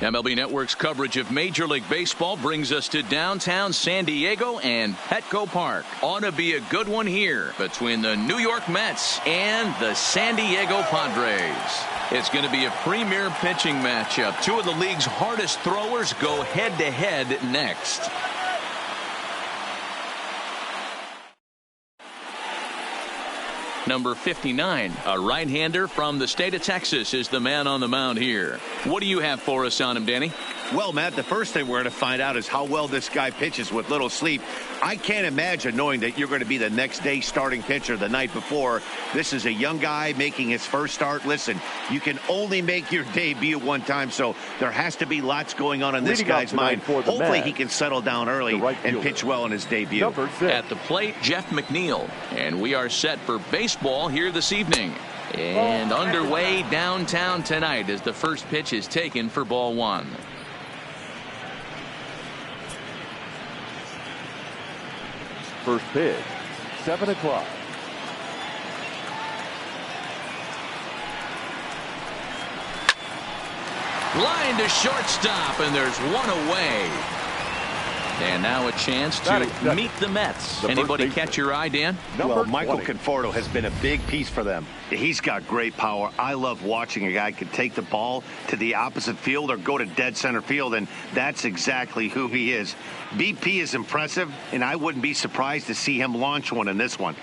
MLB Network's coverage of Major League Baseball brings us to downtown San Diego and Petco Park. Ought to be a good one here between the New York Mets and the San Diego Padres. It's going to be a premier pitching matchup. Two of the league's hardest throwers go head-to-head next. Number 59, a right-hander from the state of Texas, is the man on the mound here. What do you have for us on him, Danny? Well, Matt, the first thing we're going to find out is how well this guy pitches with little sleep. I can't imagine knowing that you're going to be the next day starting pitcher the night before. This is a young guy making his first start. Listen, you can only make your debut one time, so there has to be lots going on in this guy's mind. Hopefully he can settle down early and pitch well in his debut. At the plate, Jeff McNeil, and we are set for baseball here this evening. And underway downtown tonight as the first pitch is taken for ball one. First pitch, 7 o'clock. Line to shortstop, and there's one away. And now a chance to meet the Mets. Anybody catch your eye, Dan? Well, Michael Conforto has been a big piece for them. He's got great power. I love watching a guy can take the ball to the opposite field or go to dead center field, and that's exactly who he is. BP is impressive, and I wouldn't be surprised to see him launch one in this one.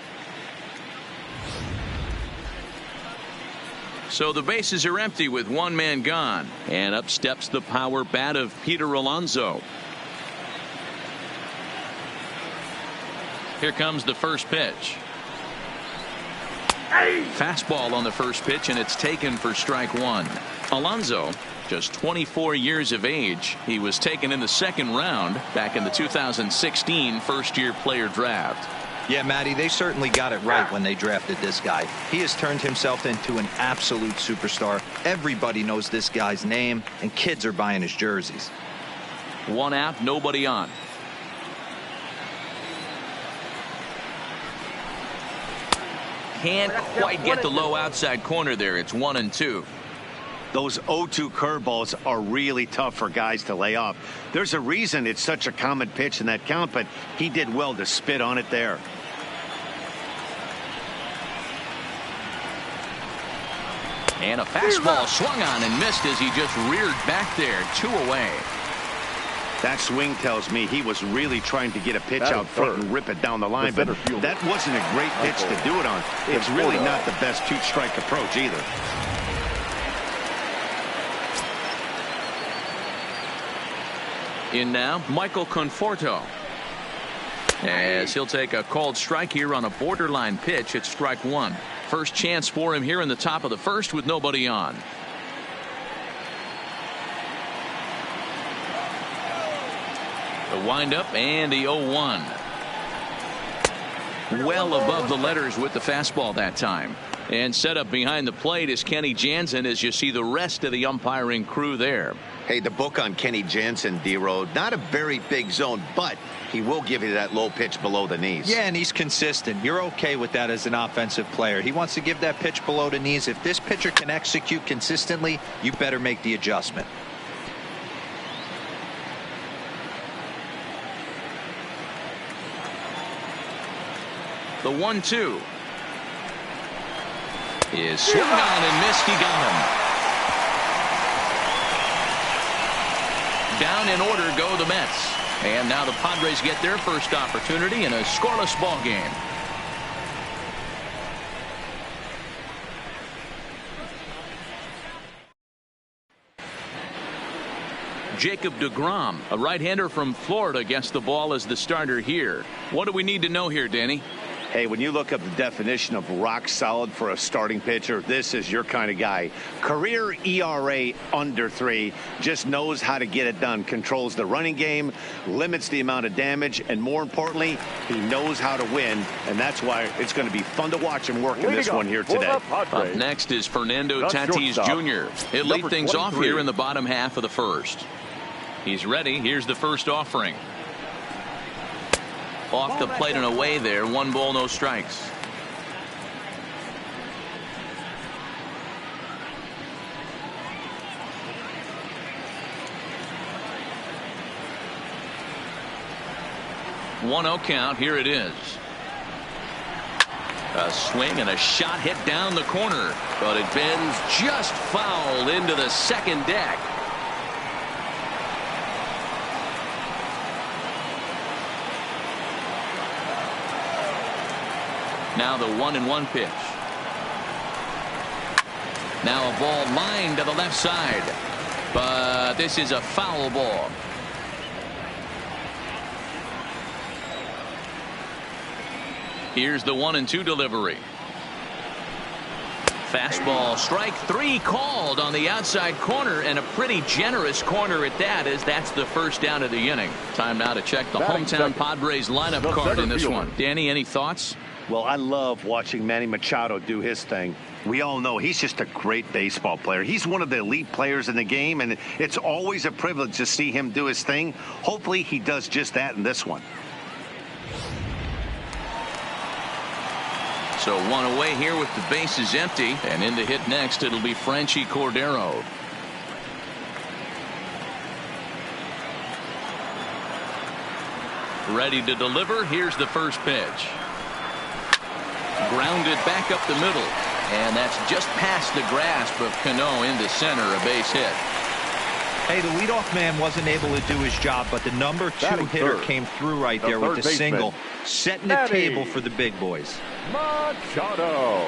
So the bases are empty with one man gone. And up steps the power bat of Peter Alonso. Here comes the first pitch. Fastball on the first pitch, and it's taken for strike one. Alonso, just 24 years of age. He was taken in the second round back in the 2016 first-year player draft. Yeah, Matty, they certainly got it right when they drafted this guy. He has turned himself into an absolute superstar. Everybody knows this guy's name, and kids are buying his jerseys. One out, nobody on. Can't quite get the low outside corner there. It's 1-2. Those 0-2 curveballs are really tough for guys to lay off. There's a reason it's such a common pitch in that count, but he did well to spit on it there. And a fastball swung on and missed as he just reared back there. 2 away. That swing tells me he was really trying to get a pitch out front and rip it down the line, but that wasn't a great pitch to do it on. It's really not the best two-strike approach either. In now, Michael Conforto. As he'll take a called strike here on a borderline pitch at strike one. First chance for him here in the top of the first with nobody on. The windup and the 0-1. Well above the letters with the fastball that time. And set up behind the plate is Kenny Jansen as you see the rest of the umpiring crew there. Hey, the book on Kenny Jansen, D-Road, not a very big zone, but he will give you that low pitch below the knees. Yeah, and he's consistent. You're okay with that as an offensive player. He wants to give that pitch below the knees. If this pitcher can execute consistently, you better make the adjustment. The 1-2 is swung on and missed. He got him. Down in order go the Mets. And now the Padres get their first opportunity in a scoreless ball game. Jacob deGrom, a right-hander from Florida, gets the ball as the starter here. What do we need to know here, Danny? Hey, when you look up the definition of rock solid for a starting pitcher, this is your kind of guy. Career ERA under 3, just knows how to get it done, controls the running game, limits the amount of damage, and more importantly, he knows how to win, and that's why it's going to be fun to watch him work in this one here today. Up next is Fernando Tatis Jr. He'll lead things off here in the bottom half of the first. He's ready. Here's the first offering. Off the plate and away there. 1 ball, no strikes. 1-0 count. Here it is. A swing and a shot hit down the corner, but it bends just foul into the second deck. Now the 1-1 pitch. Now a ball lined to the left side, but this is a foul ball. Here's the 1-2 delivery. Fastball, strike three called on the outside corner, and a pretty generous corner at that, as that's the first down of the inning. Time now to check the hometown Padres lineup card in this one. Danny, any thoughts? Well, I love watching Manny Machado do his thing. We all know he's just a great baseball player. He's one of the elite players in the game, and it's always a privilege to see him do his thing. Hopefully he does just that in this one. So one away here with the bases empty, and in the hit next it'll be Franchy Cordero. Ready to deliver. Here's the first pitch. Grounded back up the middle, and that's just past the grasp of Cano into center, a base hit. Hey, the leadoff man wasn't able to do his job, but the number 2 hitter came through right there with the single, setting the table for the big boys. Machado.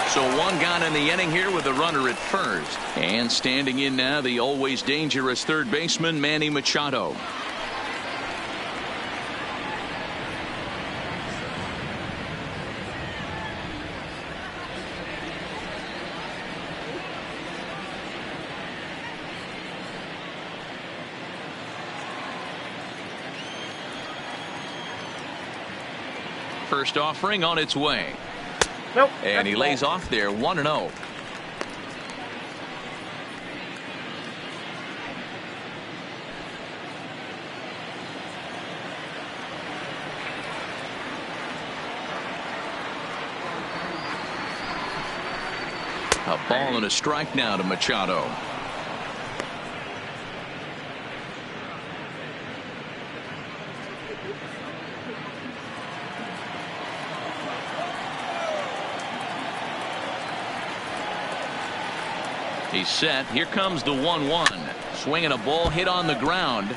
So one gone in the inning here with a runner at first. And standing in now, the always dangerous third baseman, Manny Machado. First offering on its way. Nope. And he lays off there, 1-0. A ball and a strike now to Machado. He's set. Here comes the 1-1. Swinging a ball hit on the ground.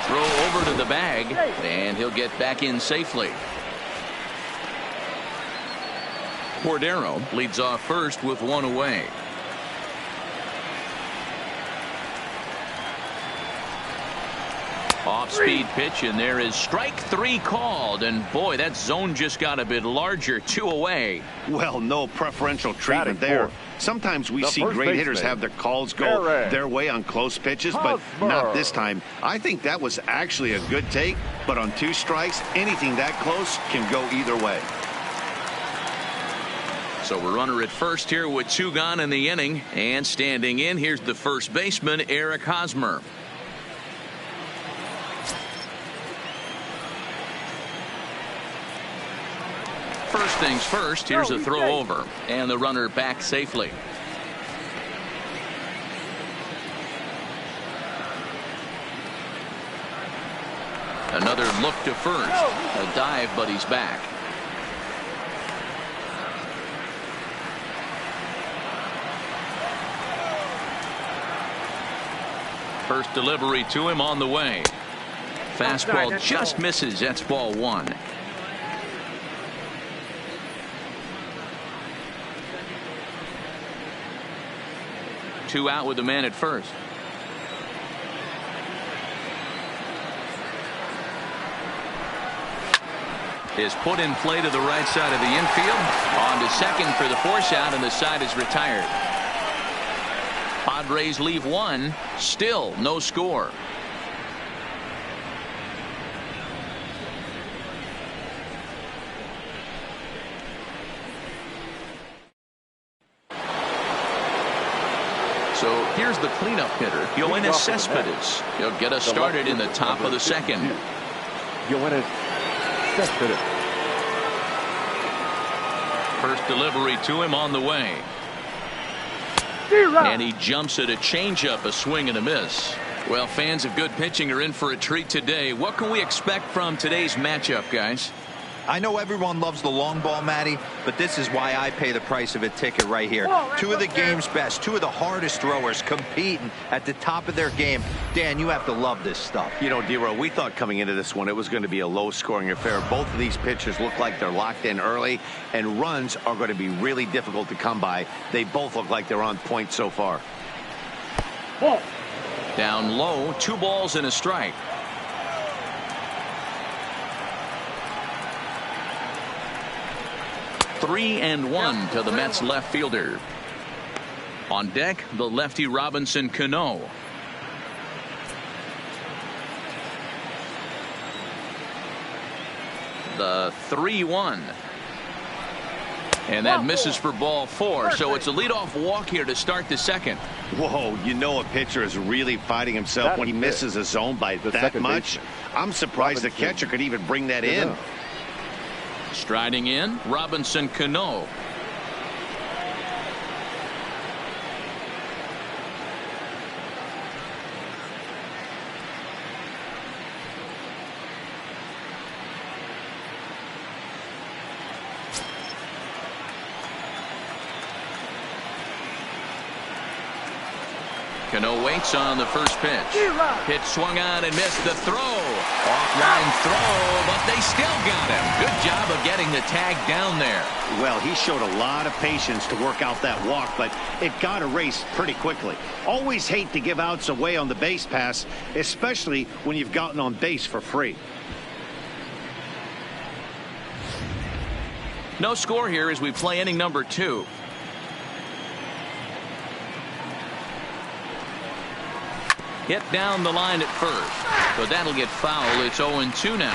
Throw over to the bag, and he'll get back in safely. Cordero leads off first with one away. Off-speed pitch, and there is strike three called, and boy, that zone just got a bit larger. 2 away. Well, no preferential treatment there. Sometimes we see great hitters have their calls go their way on close pitches, but not this time. I think that was actually a good take, but on 2 strikes, anything that close can go either way. So we're runner at first here with 2 gone in the inning, and standing in, here's the first baseman, Eric Hosmer. First things first, here's a throw over, and the runner back safely. Another look to first. A dive, but he's back. First delivery to him on the way. Fastball just misses. That's ball 1. Two out with the man at first. Is put in play to the right side of the infield. On to second for the force out, and the side is retired. Padres leave 1. Still no score. So here here's the cleanup hitter, Yoenis Cespedes. He'll get us started in the top of the second. Yoenis Cespedes. First delivery to him on the way. And he jumps at a changeup, a swing and a miss. Well, fans of good pitching are in for a treat today. What can we expect from today's matchup, guys? I know everyone loves the long ball, Matty, but this is why I pay the price of a ticket right here. Two of the game's best, two of the hardest throwers competing at the top of their game. Dan, you have to love this stuff. You know, D-Row, we thought coming into this one it was going to be a low-scoring affair. Both of these pitchers look like they're locked in early, and runs are going to be really difficult to come by. They both look like they're on point so far. Down low, 2 balls and a strike. Three and one to the Mets left fielder. On deck, the lefty Robinson Cano. The 3-1. And that misses for ball 4, so it's a leadoff walk here to start the second. Whoa, you know a pitcher is really fighting himself when he misses a zone by that much. I'm surprised the catcher could even bring that in. Striding in, Robinson Cano. Cano waits on the first pitch. Pitch swung on and missed the throw. Offline throw, but they still got him. Good job of getting the tag down there. Well, he showed a lot of patience to work out that walk, but it got erased pretty quickly. Always hate to give outs away on the base pass, especially when you've gotten on base for free. No score here as we play inning number 2. Hit down the line at first, but that'll get foul. It's 0-2 now.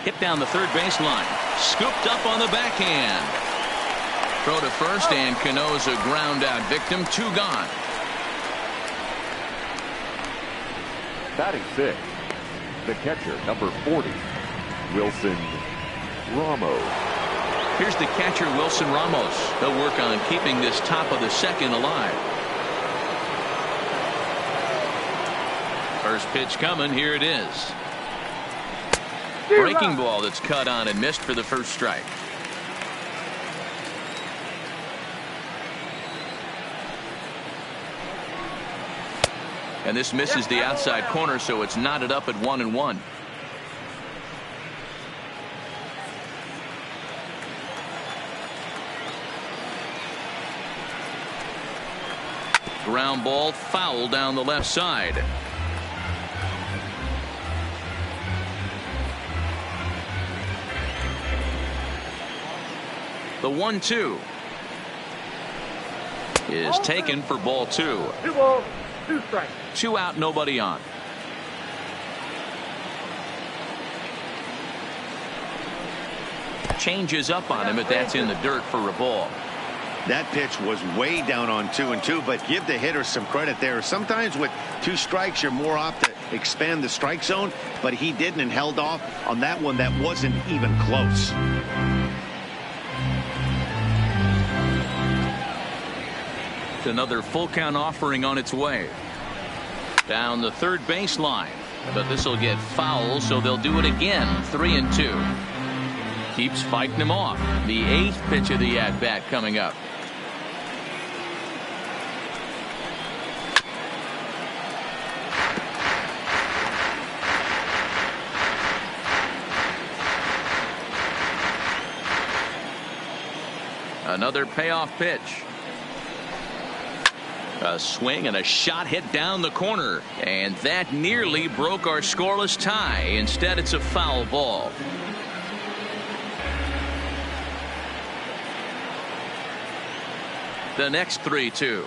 Hit down the third baseline. Scooped up on the backhand. Throw to first, and Cano's a ground out victim. 2 gone. Batting 6, the catcher, number 40, Wilson Ramos. Here's the catcher, Wilson Ramos. They'll work on keeping this top of the second alive. First pitch coming. Here it is. Breaking ball that's cut on and missed for the first strike. And this misses the outside corner, so it's knotted up at 1-1. Ground ball foul down the left side. The 1-2 is taken for ball 2. 2 balls, 2 strikes. 2 out, nobody on. Changes up on him, but that's in the dirt for a ball. That pitch was way down on 2-2, but give the hitter some credit there. Sometimes with 2 strikes, you're more apt to expand the strike zone, but he didn't and held off on that one that wasn't even close. Another full count offering on its way. Down the third baseline, but this will get foul, so they'll do it again. 3-2. Keeps fighting him off. The 8th pitch of the at-bat coming up. Another payoff pitch. A swing and a shot hit down the corner, and that nearly broke our scoreless tie. Instead, it's a foul ball. The next 3-2.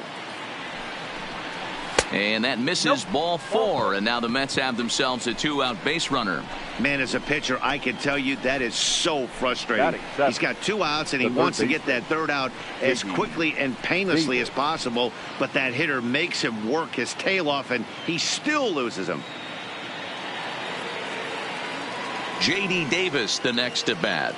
And that misses ball 4. And now the Mets have themselves a 2-out base runner. Man, as a pitcher, I can tell you that is so frustrating. He's got 2 outs, and he wants to get that 3rd out as quickly and painlessly as possible. But that hitter makes him work his tail off, and he still loses him. J.D. Davis, the next at bat.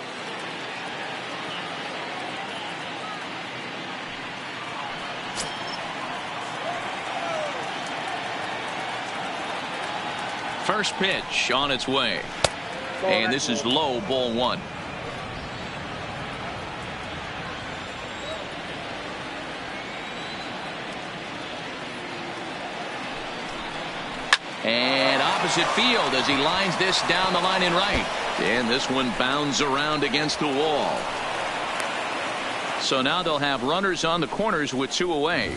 First pitch on its way. And this is low, ball 1. And opposite field as he lines this down the line in right. And this one bounds around against the wall. So now they'll have runners on the corners with 2 away.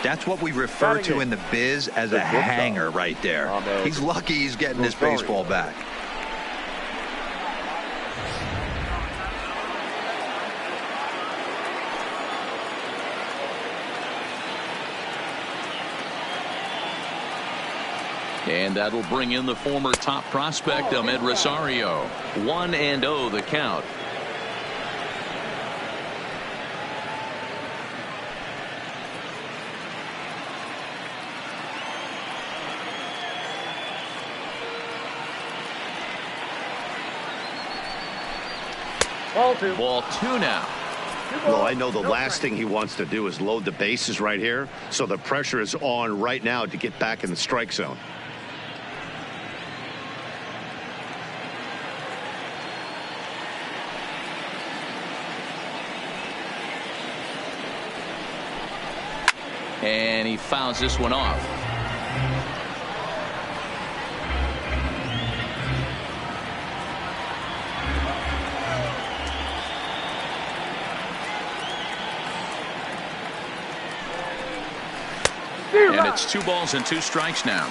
That's what we refer to in the biz as a hanger right there. He's lucky he's getting his baseball back. And that'll bring in the former top prospect, Ahmed Rosario. 1-0 the count. Ball 2 now. Well, I know the last thing he wants to do is load the bases right here, so the pressure is on right now to get back in the strike zone. And he fouls this one off. And it's 2 balls and 2 strikes now.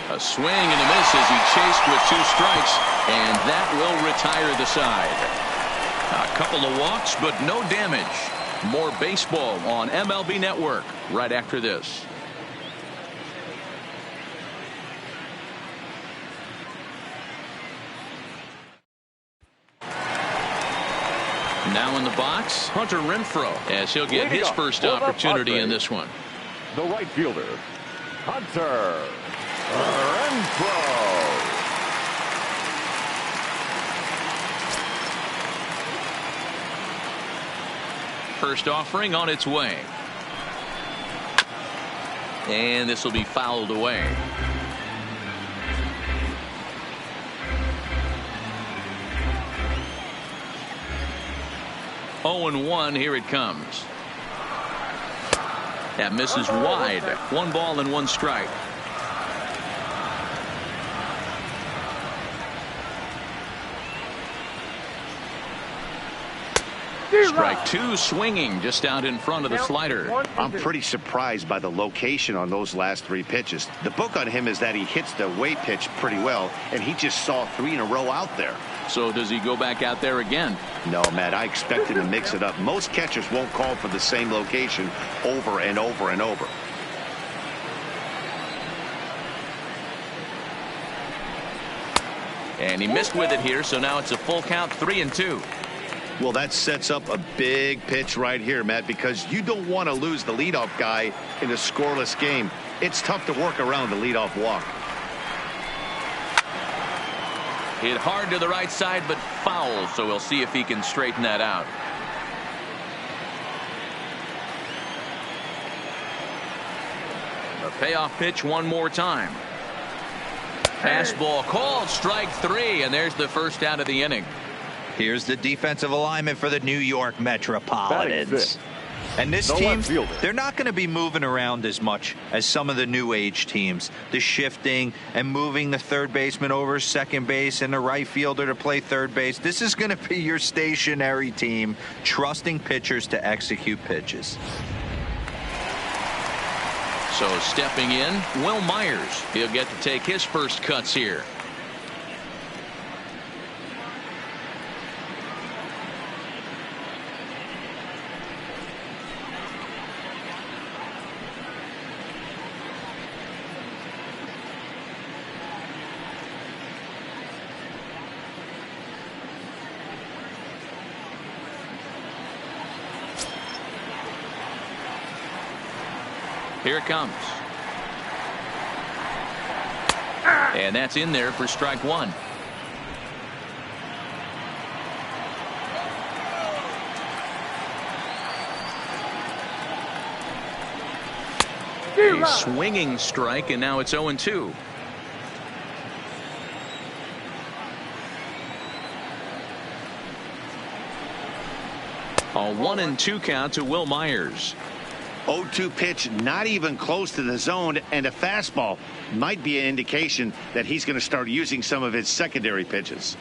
A swing and a miss as he chased with 2 strikes, and that will retire the side. A couple of walks, but no damage. More baseball on MLB Network right after this. Now in the box, Hunter Renfroe, as he'll get his first opportunity in this one. The right fielder, Hunter Renfroe. First offering on its way. And this will be fouled away. Oh and 1, here it comes. That misses wide. 1 ball and 1 strike. Strike 2, swinging just out in front of the slider. I'm pretty surprised by the location on those last 3 pitches. The book on him is that he hits the away pitch pretty well, and he just saw 3 in a row out there. So does he go back out there again? No, Matt, I expect him to mix it up. Most catchers won't call for the same location over and over and over. And he missed with it here, so now it's a full count, 3-2. Well, that sets up a big pitch right here, Matt, because you don't want to lose the leadoff guy in a scoreless game. It's tough to work around the leadoff walk. Hit hard to the right side, but foul, so we'll see if he can straighten that out. A payoff pitch one more time. Fastball called, strike 3, and there's the first out of the inning. Here's the defensive alignment for the New York Metropolitans. And this team, they're not going to be moving around as much as some of the new age teams. The shifting and moving the third baseman over second base and the right fielder to play third base. This is going to be your stationary team, trusting pitchers to execute pitches. So stepping in, Will Myers. He'll get to take his first cuts here. Here it comes. And that's in there for strike one. A swinging strike, and now it's 0-2. A 1-2 count to Will Myers. 0-2 pitch, not even close to the zone, and a fastball might be an indication that he's going to start using some of his secondary pitches.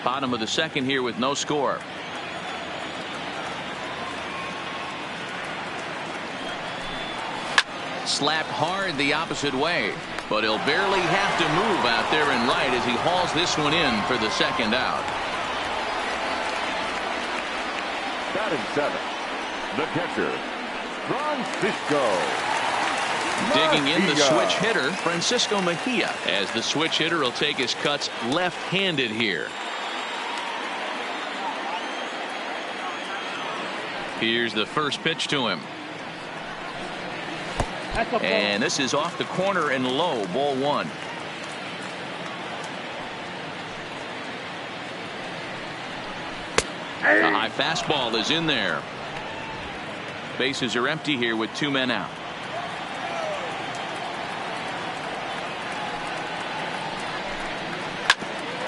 Bottom of the second here with no score. Slapped hard the opposite way, but he'll barely have to move out there and right as he hauls this one in for the second out. Batting seventh, the catcher, Francisco. Digging in the switch hitter, Francisco Mejia, as the switch hitter will take his cuts left-handed here. Here's the first pitch to him. And this is off the corner and low, ball one. A high fastball is in there. Bases are empty here with 2 men out.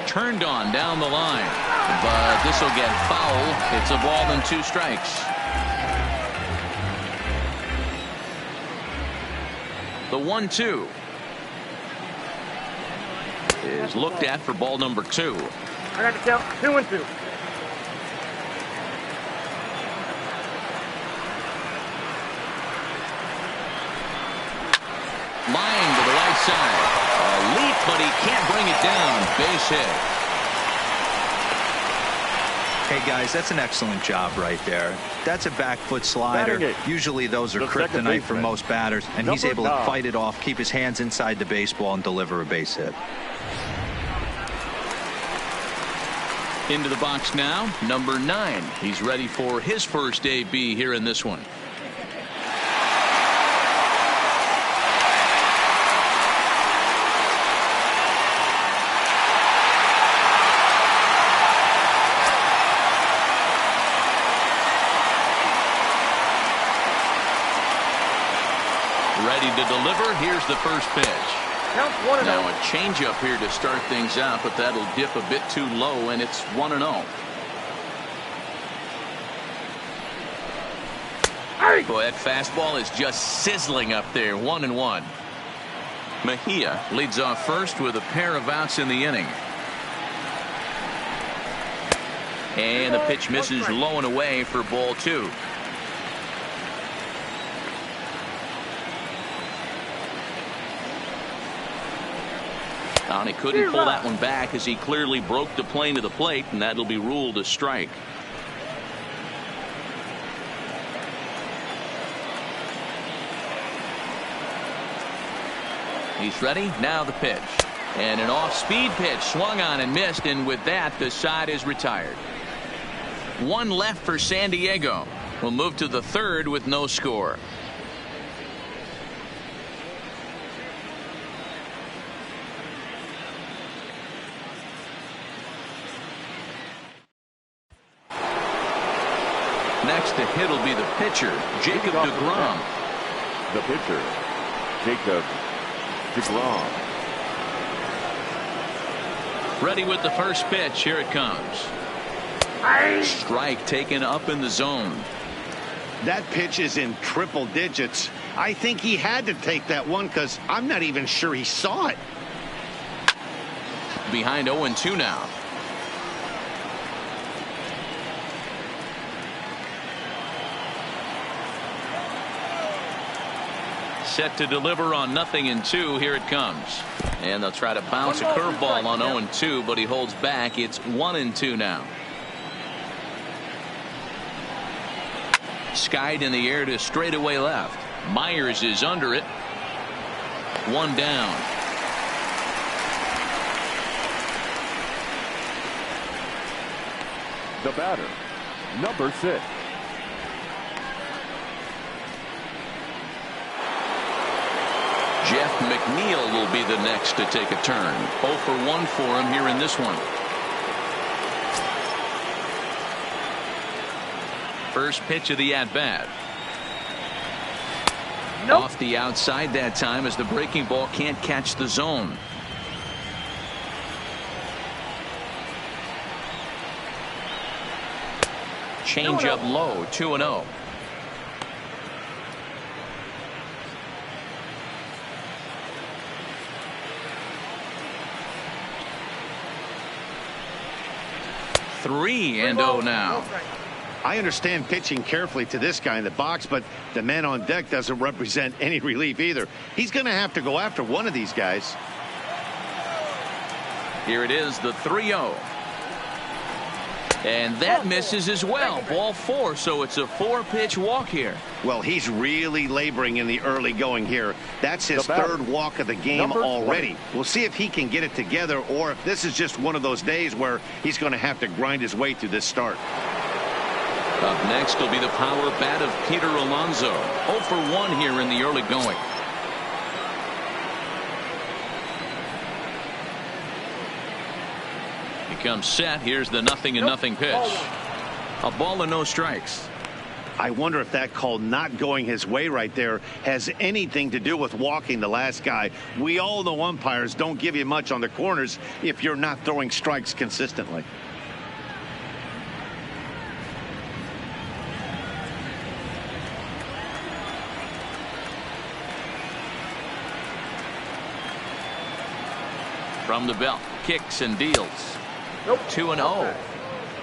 Turned on down the line, but this will get foul. It's a ball and 2 strikes. The 1-2 is looked at for ball number 2. I got to count 2-2. Line to the right side. A leap, but he can't bring it down. Base hit. Hey guys, that's an excellent job right there. That's a back foot slider. Usually those are kryptonite for most batters, and he's able to fight it off, keep his hands inside the baseball, and deliver a base hit. Into the box now, number 9. He's ready for his first AB here in this one. Ready to deliver. Here's the first pitch. Now a changeup here to start things out, but that'll dip a bit too low, and it's 1-0. Boy, that fastball is just sizzling up there. 1-1. Mejia leads off first with a pair of outs in the inning. And the pitch misses low and away for ball 2. And he couldn't pull that one back as he clearly broke the plane to the plate, and that'll be ruled a strike. He's ready. Now the pitch. And an off-speed pitch swung on and missed, and with that, the side is retired. 1 left for San Diego. We'll move to the third with no score. Next to hit will be the pitcher, Jacob deGrom. The pitcher, Jacob deGrom. Ready with the first pitch. Here it comes. Strike taken up in the zone. That pitch is in triple digits. I think he had to take that one because I'm not even sure he saw it. Behind 0-2 now. Set to deliver on 0-2. Here it comes. And they'll try to bounce a curveball on 0-2, but he holds back. It's 1-2 now. Skied in the air to straightaway left. Myers is under it. 1 down. The batter, number 6. Jeff McNeil will be the next to take a turn. 0 for 1 for him here in this one. First pitch of the at-bat. Nope. Off the outside that time as the breaking ball can't catch the zone. Change up low, 2-0. Three and 0 now. I understand pitching carefully to this guy in the box, but the man on deck doesn't represent any relief either. He's going to have to go after one of these guys. Here it is, the 3-0. And that misses as well. Ball 4, so it's a 4-pitch walk here. Well, he's really laboring in the early going here. That's his third walk of the game already. We'll see if he can get it together or if this is just one of those days where he's going to have to grind his way through this start. Up next will be the power bat of Peter Alonso. 0 for 1 here in the early going. He comes set. Here's the 0-0 pitch. A ball and no strikes. I wonder if that call not going his way right there has anything to do with walking the last guy. We all know umpires don't give you much on the corners if you're not throwing strikes consistently. From the belt, kicks and deals. 2-0.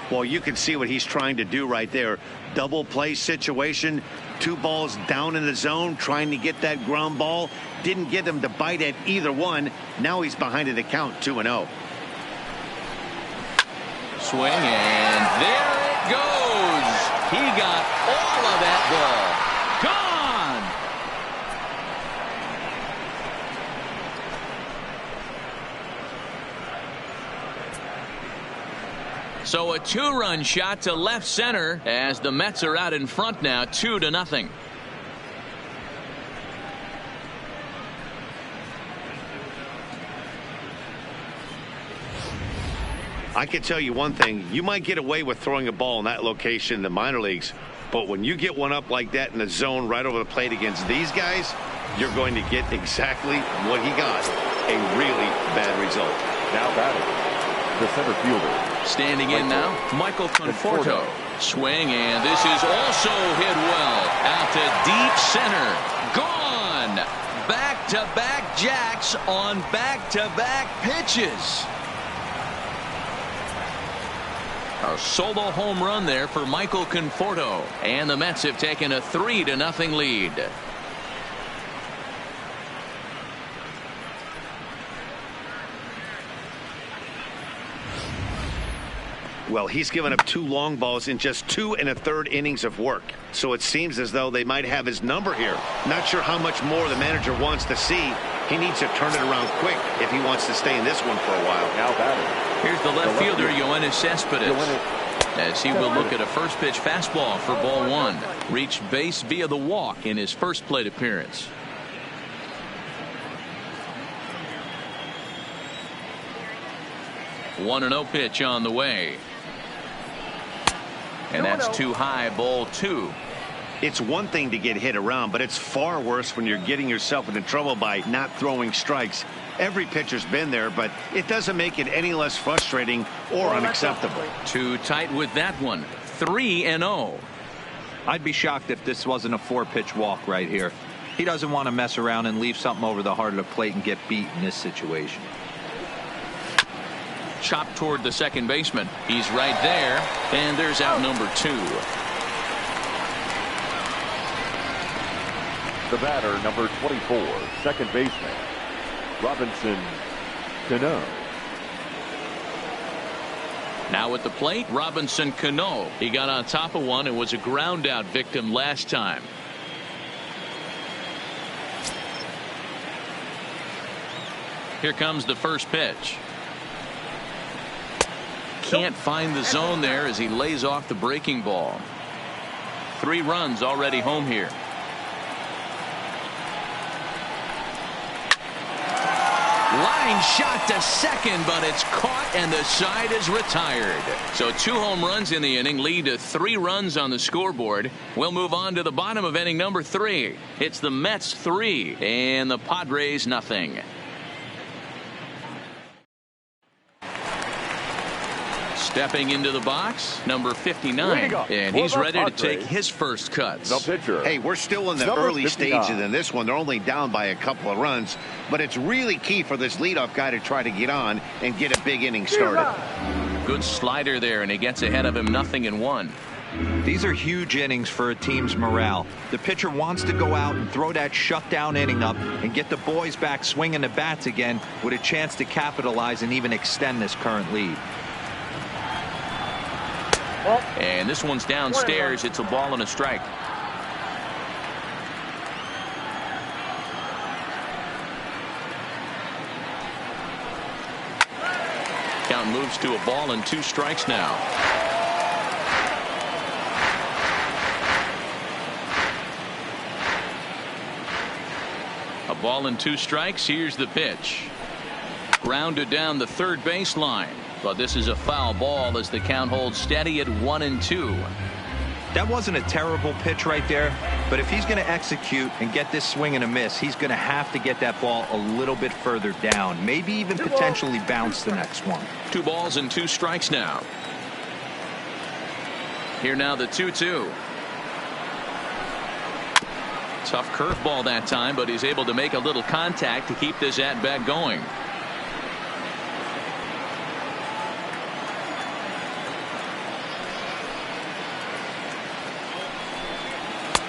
Well, you can see what he's trying to do right there. Double play situation. 2 balls down in the zone, trying to get that ground ball. Didn't get him to bite at either one. Now he's behind in the count, 2-0. Swing, and there it goes. He got all of that ball. Gone. So a 2-run shot to left center as the Mets are out in front now, 2-0. I can tell you one thing. You might get away with throwing a ball in that location in the minor leagues, but when you get one up like that in the zone right over the plate against these guys, you're going to get exactly what he got. A really bad result. Now batting, the center fielder. Standing in now, Michael Conforto. Swing, and this is also hit well. Out to deep center. Gone. Back-to-back jacks on back-to-back pitches. A solo home run there for Michael Conforto. And the Mets have taken a 3-0 lead. Well, he's given up 2 long balls in just 2 1/3 innings of work. So it seems as though they might have his number here. Not sure how much more the manager wants to see. He needs to turn it around quick if he wants to stay in this one for a while. Now batting. Here's the left fielder, Yoenis Cespedes, as he will look at a first pitch fastball for ball 1. Reached base via the walk in his first plate appearance. One 1-0 pitch on the way. And that's too high, ball 2. It's one thing to get hit around, but it's far worse when you're getting yourself into trouble by not throwing strikes. Every pitcher's been there, but it doesn't make it any less frustrating or unacceptable. Too tight with that one. 3-0. I'd be shocked if this wasn't a 4-pitch walk right here. He doesn't want to mess around and leave something over the heart of the plate and get beat in this situation. Chopped toward the second baseman. He's right there, and there's out number 2. The batter, number 24, second baseman, Robinson Cano. Now at the plate, Robinson Cano. He got on top of one and was a ground out victim last time. Here comes the first pitch. Can't find the zone there as he lays off the breaking ball. 3 runs already home here. Line shot to second, but it's caught and the side is retired. So 2 home runs in the inning lead to 3 runs on the scoreboard. We'll move on to the bottom of inning number 3. It's the Mets 3 and the Padres nothing. Stepping into the box, number 59, and he's ready to take his first cuts. The pitcher. Hey, we're still in the early stages in this one. They're only down by a couple of runs, but it's really key for this leadoff guy to try to get on and get a big inning started. Good slider there, and he gets ahead of him 0-1. These are huge innings for a team's morale. The pitcher wants to go out and throw that shutdown inning up and get the boys back swinging the bats again with a chance to capitalize and even extend this current lead. And this one's downstairs. It's a ball and a strike. Count moves to a ball and 2 strikes now. A ball and 2 strikes. Here's the pitch. Grounded down the third baseline. But this is a foul ball as the count holds steady at 1-2. That wasn't a terrible pitch right there, but if he's going to execute and get this swing and a miss, he's going to have to get that ball a little bit further down, maybe even potentially bounce the next one. 2 balls and 2 strikes now. Here now the 2-2. Tough curveball that time, but he's able to make a little contact to keep this at bat going.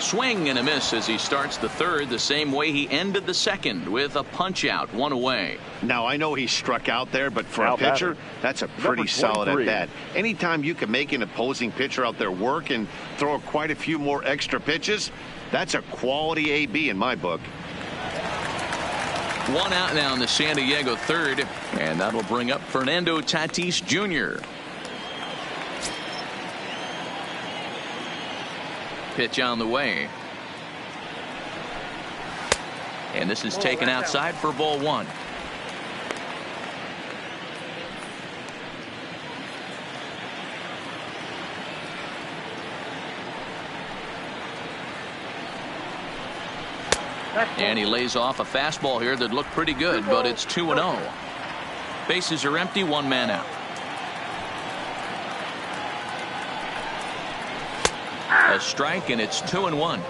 Swing and a miss as he starts the third the same way he ended the second with a punch out, 1 away. Now I know he struck out there, but for a pitcher that's a pretty solid at bat. Anytime you can make an opposing pitcher out there work and throw quite a few more extra pitches, that's a quality AB in my book. 1 out now in the San Diego third, and that'll bring up Fernando Tatis Jr. Pitch on the way. And this is taken outside for ball 1. And he lays off a fastball here that looked pretty good, but it's 2-0. Bases are empty, 1 man out. A strike, and it's 2-1.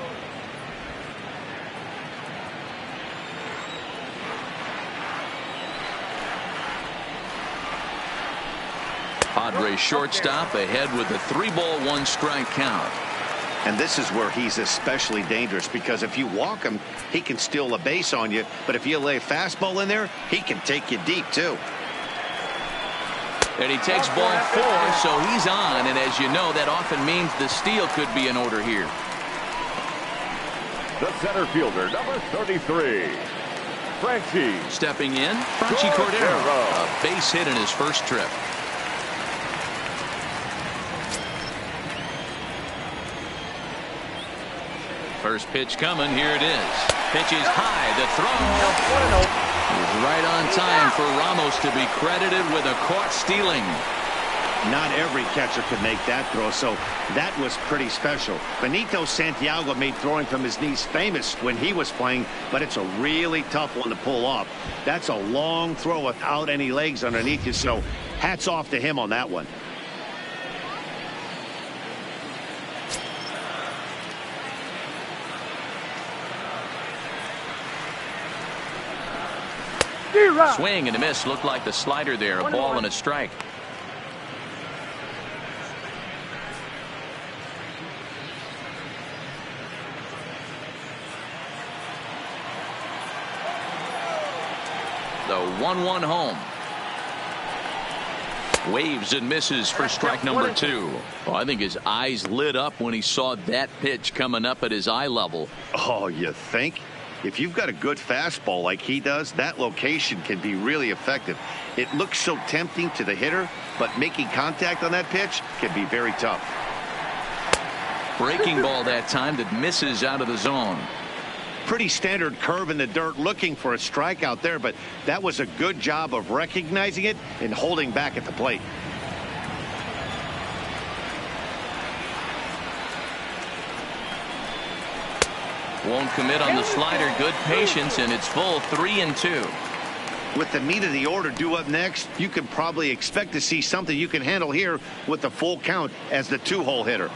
Padres shortstop ahead with a 3-ball 1-strike count. And this is where he's especially dangerous, because if you walk him, he can steal a base on you, but if you lay a fastball in there, he can take you deep too. And he takes ball 4, so he's on, and as you know, that often means the steal could be in order here. The center fielder, number 33, Franchi. Stepping in, Franchi Cordero, a base hit in his first trip. First pitch coming, here it is. Pitch is high, the throw. He's right on time for Ramos to be credited with a caught stealing. Not every catcher could make that throw, so that was pretty special. Benito Santiago made throwing from his knees famous when he was playing, but it's a really tough one to pull off. That's a long throw without any legs underneath you, so hats off to him on that one. Swing and a miss. Looked like the slider there. A ball and a strike. The 1-1 home. Waves and misses for strike number 2. Oh, I think his eyes lit up when he saw that pitch coming up at his eye level. Oh, you think? If you've got a good fastball like he does, that location can be really effective. It looks so tempting to the hitter, but making contact on that pitch can be very tough. Breaking ball that time that misses out of the zone. Pretty standard curve in the dirt, looking for a strikeout there, but that was a good job of recognizing it and holding back at the plate. Won't commit on the slider. Good patience, and it's full 3-2. With the meat of the order due up next, you can probably expect to see something you can handle here with the full count as the 2-hole hitter.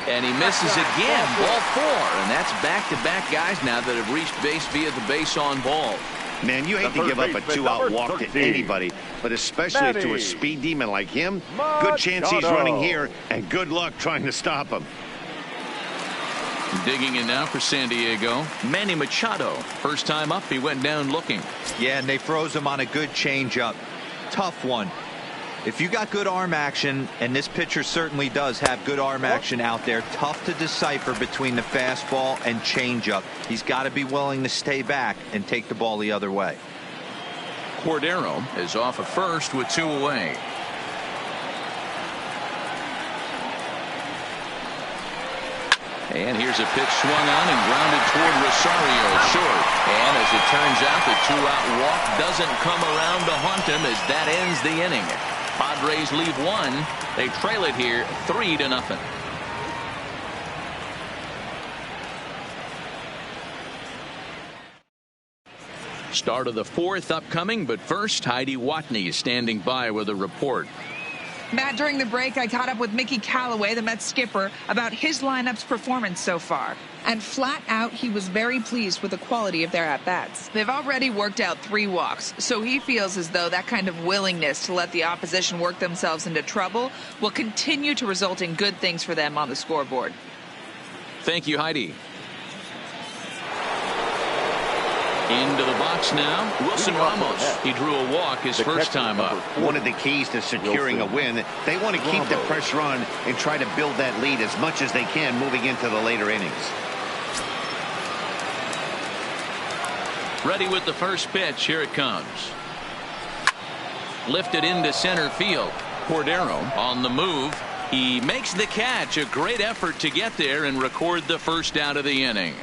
And he misses again. Ball 4. And that's back-to-back guys now that have reached base via the base on ball. Man, you hate to give up a 2-out walk to anybody, but especially to a speed demon like him. Good chance he's running here, and good luck trying to stop him. Digging in now for San Diego, Manny Machado. First time up, he went down looking. Yeah, and they froze him on a good changeup. Tough one. If you got good arm action, and this pitcher certainly does have good arm action out there, tough to decipher between the fastball and changeup. He's got to be willing to stay back and take the ball the other way. Cordero is off at first with 2 away. And here's a pitch swung on and grounded toward Rosario, short. And as it turns out, the 2-out walk doesn't come around to haunt him as that ends the inning. Padres leave 1. They trail it here 3-0. Start of the 4th upcoming, but first, Heidi Watney is standing by with a report. Matt, during the break, I caught up with Mickey Callaway, the Mets skipper, about his lineup's performance so far. And flat out, he was very pleased with the quality of their at-bats. They've already worked out 3 walks, so he feels as though that kind of willingness to let the opposition work themselves into trouble will continue to result in good things for them on the scoreboard. Thank you, Heidi. Into the box now, Wilson Ramos. He drew a walk his first time up. One of the keys to securing a win, they want to keep the pressure on and try to build that lead as much as they can moving into the later innings. Ready with the first pitch. Here it comes. Lifted into center field. Cordero on the move. He makes the catch. A great effort to get there and record the first out of the inning.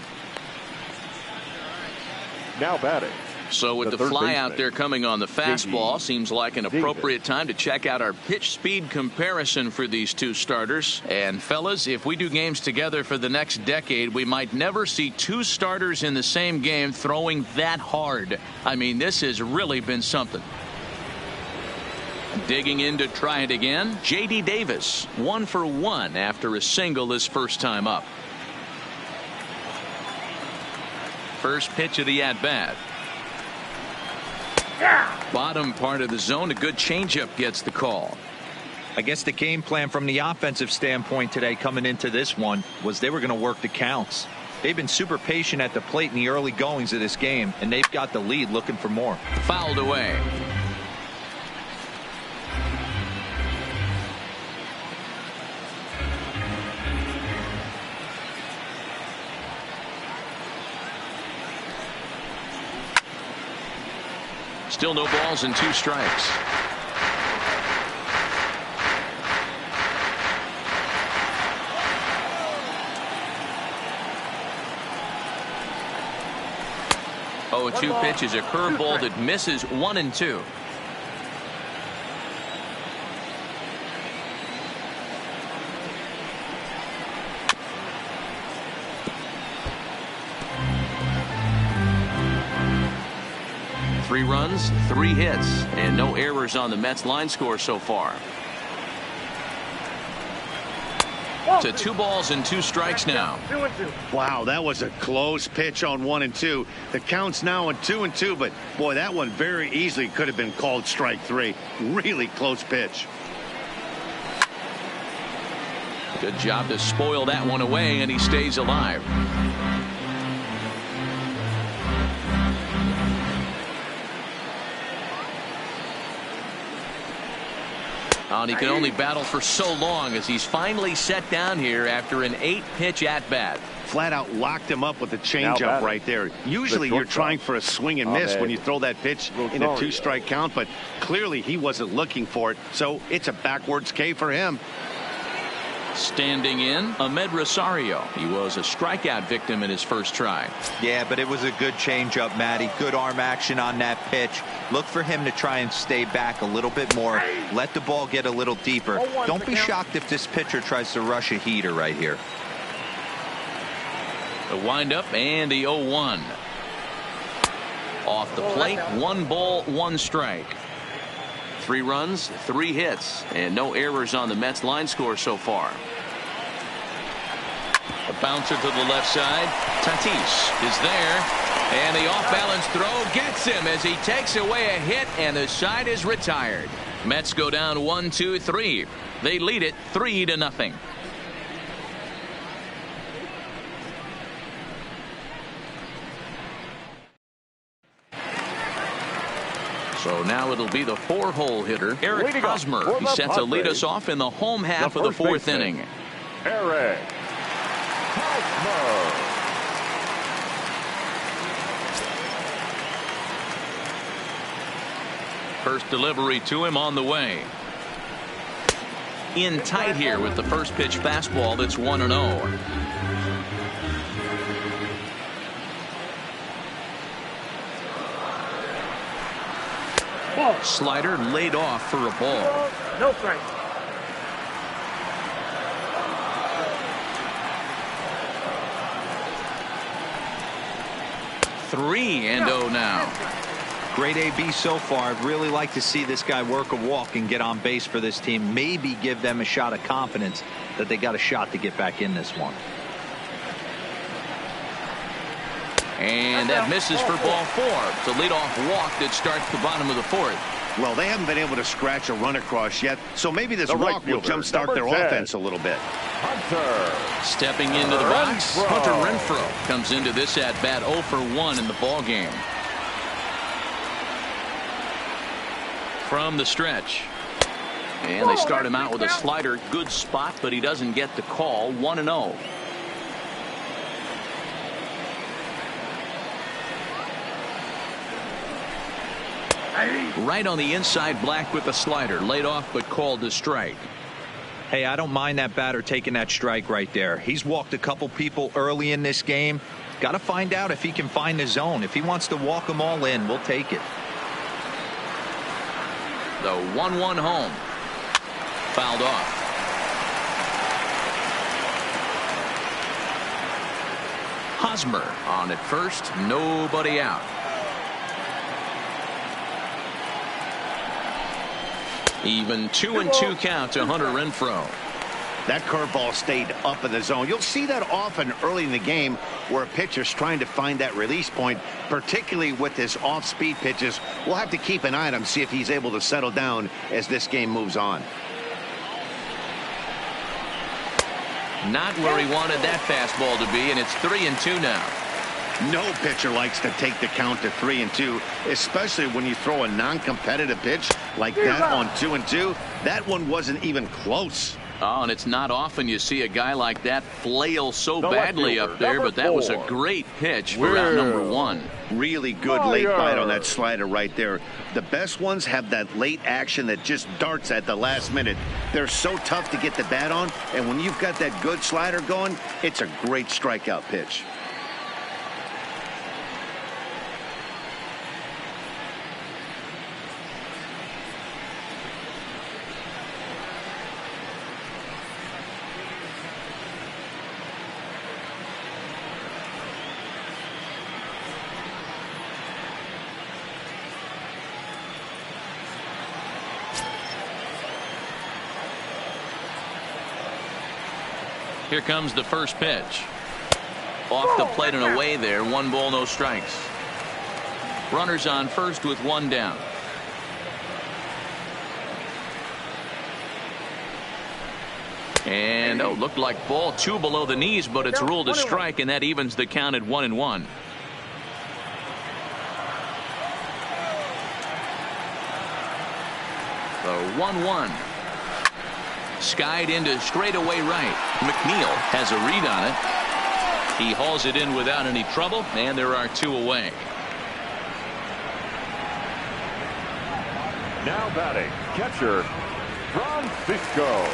Now batting. So with the fly out there coming on the fastball, seems like an appropriate time to check out our pitch speed comparison for these 2 starters. And fellas, if we do games together for the next decade, we might never see 2 starters in the same game throwing that hard. I mean, this has really been something. Digging in to try it again, J.D. Davis, 1 for 1 after a single his first time up. First pitch of the at-bat. Bottom part of the zone, a good changeup gets the call. I guess the game plan from the offensive standpoint today coming into this one was they were going to work the counts. They've been super patient at the plate in the early goings of this game, and they've got the lead looking for more. Fouled away. Still no balls and 2 strikes. Oh, 2 pitches, a curveball that misses 1-2. Three runs, 3 hits, and no errors on the Mets line score so far. To 2 balls and 2 strikes now. 2-2. Wow, that was a close pitch on 1-2. The count's now on 2-2, but boy, that one very easily could have been called strike 3. Really close pitch. Good job to spoil that one away, and he stays alive. And he can only battle for so long as he's finally set down here after an 8-pitch at-bat. Flat out locked him up with a changeup right there. Usually you're trying for a swing and miss when you throw that pitch in a 2-strike count, but clearly he wasn't looking for it, so it's a backwards K for him. Standing in, Ahmed Rosario. He was a strikeout victim in his first try. Yeah, but it was a good changeup, Matty. Good arm action on that pitch. Look for him to try and stay back a little bit more. Let the ball get a little deeper. Don't be shocked if this pitcher tries to rush a heater right here. The windup and the 0-1. Off the plate, 1 ball, 1 strike. 3 runs, 3 hits, and no errors on the Mets line score so far. A bouncer to the left side. Tatis is there, and the off-balance throw gets him as he takes away a hit, and the side is retired. Mets go down 1-2-3. They lead it 3-0. So now it'll be the 4-hole hitter, Eric Hosmer. He's set to lead us off in the home half of the 4th inning. Eric Hosmer. First delivery to him on the way. In tight here with the first pitch fastball that's 1-0. Slider laid off for a ball. No strike. Three and 0 now. Great AB so far. I'd really like to see this guy work a walk and get on base for this team. Maybe give them a shot of confidence that they got a shot to get back in this one. And that misses for ball 4. It's a leadoff walk that starts the bottom of the 4th. Well, they haven't been able to scratch a run across yet, so maybe this walk will jumpstart their offense a little bit. Hunter. Stepping into the box, Hunter Renfroe comes into this at-bat 0 for 1 in the ball game. From the stretch. And they start him out with a slider. Good spot, but he doesn't get the call. 1-0. Right on the inside, Black with the slider. Laid off, but called to strike. Hey, I don't mind that batter taking that strike right there. He's walked a couple people early in this game. Got to find out if he can find the zone. If he wants to walk them all in, we'll take it. The 1-1 home. Fouled off. Hosmer on at first. Nobody out. Even 2-2 count to Hunter Renfroe. That curveball stayed up in the zone. You'll see that often early in the game where a pitcher's trying to find that release point, particularly with his off-speed pitches. We'll have to keep an eye on him, see if he's able to settle down as this game moves on. Not where he wanted that fastball to be, and it's 3-2 now. No pitcher likes to take the count to 3-2, especially when you throw a non-competitive pitch like that on 2-2. That one wasn't even close. Oh, and it's not often you see a guy like that flail so badly up there, but that was a great pitch for out number 1. Really good late bite on that slider right there. The best ones have that late action that just darts at the last minute. They're so tough to get the bat on, and when you've got that good slider going, it's a great strikeout pitch. Here comes the first pitch. Off the plate and away there. 1 ball, no strikes. Runners on first with 1 down. And looked like ball 2 below the knees, but it's ruled a strike, and that evens the count at 1-1. The 1-1. Skied into straightaway right. McNeil has a read on it. He hauls it in without any trouble, and there are 2 away. Now batting, catcher, Francisco.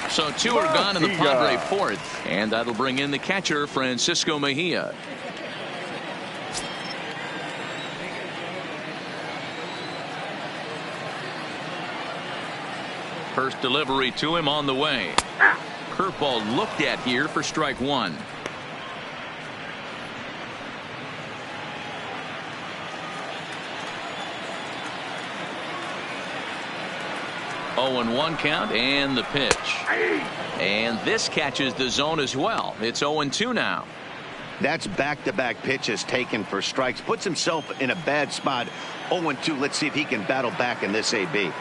So 2 are gone in the Padre 4th, and that'll bring in the catcher, Francisco Mejia. First delivery to him on the way. Curveball looked at here for strike 1. 0-1 count, and the pitch. And this catches the zone as well. It's 0-2 now. That's back-to-back pitches taken for strikes. Puts himself in a bad spot. 0-2. Let's see if he can battle back in this AB.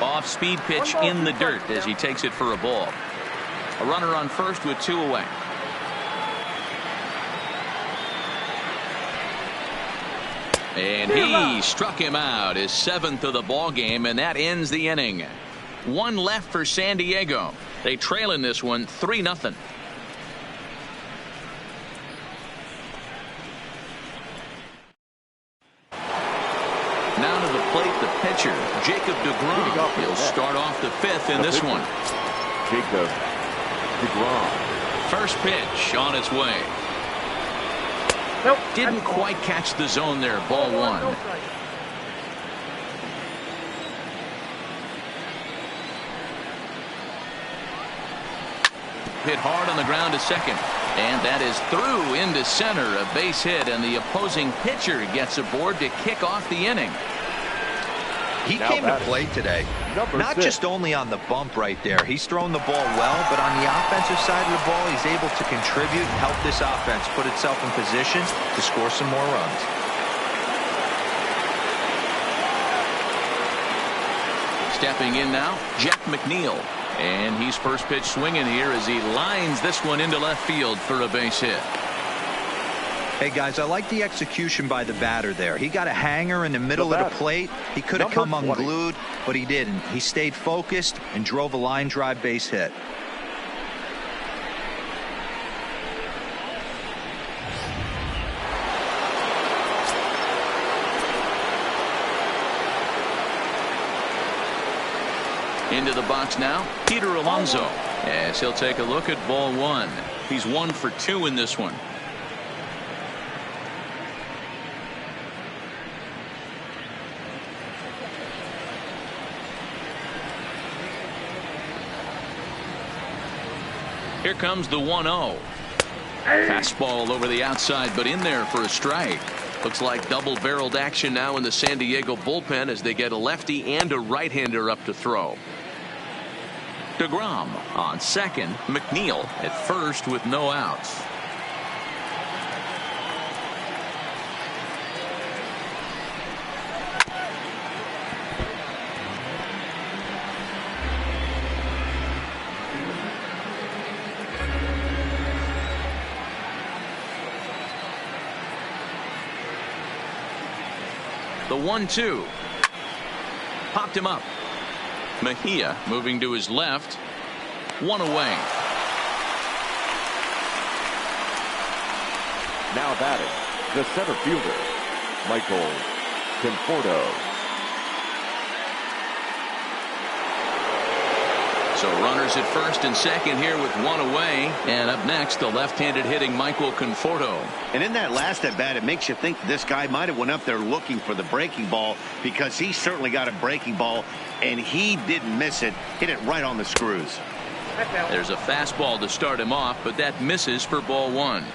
Off-speed pitch in the dirt as he takes it for a ball. A runner on first with 2 away. And he struck him out, his 7th of the ball game, and that ends the inning. 1 left for San Diego. They trail in this one 3-0. Now to the plate, the pitcher, Jacob deGrom. He'll start off the 5th in this one. Jacob deGrom. First pitch on its way. Nope. Didn't quite catch the zone there. Ball 1. Hit hard on the ground to second. And that is through into center. A base hit, and the opposing pitcher gets aboard to kick off the inning. He came to play today. Not just only on the bump right there. He's thrown the ball well, but on the offensive side of the ball, he's able to contribute and help this offense put itself in position to score some more runs. Stepping in now, Jack McNeil. And he's first pitch swinging here as he lines this one into left field for a base hit. Hey guys, I like the execution by the batter there. He got a hanger in the middle of the plate. He could have come unglued, but he didn't. He stayed focused and drove a line drive base hit. Into the box now, Peter Alonso, as he'll take a look at ball 1. He's 1 for 2 in this one. Here comes the 1-0. Fastball over the outside, but in there for a strike. Looks like double-barreled action now in the San Diego bullpen as they get a lefty and a right-hander up to throw. deGrom on second. McNeil at first with no outs. The 1-2. Popped him up. Mejia moving to his left. 1 away. Now batting, the center fielder, Michael Conforto. So runners at first and second here with 1 away. And up next, the left-handed hitting Michael Conforto. And in that last at bat, it makes you think this guy might have went up there looking for the breaking ball, because he certainly got a breaking ball, and he didn't miss it. Hit it right on the screws. There's a fastball to start him off, but that misses for ball 1.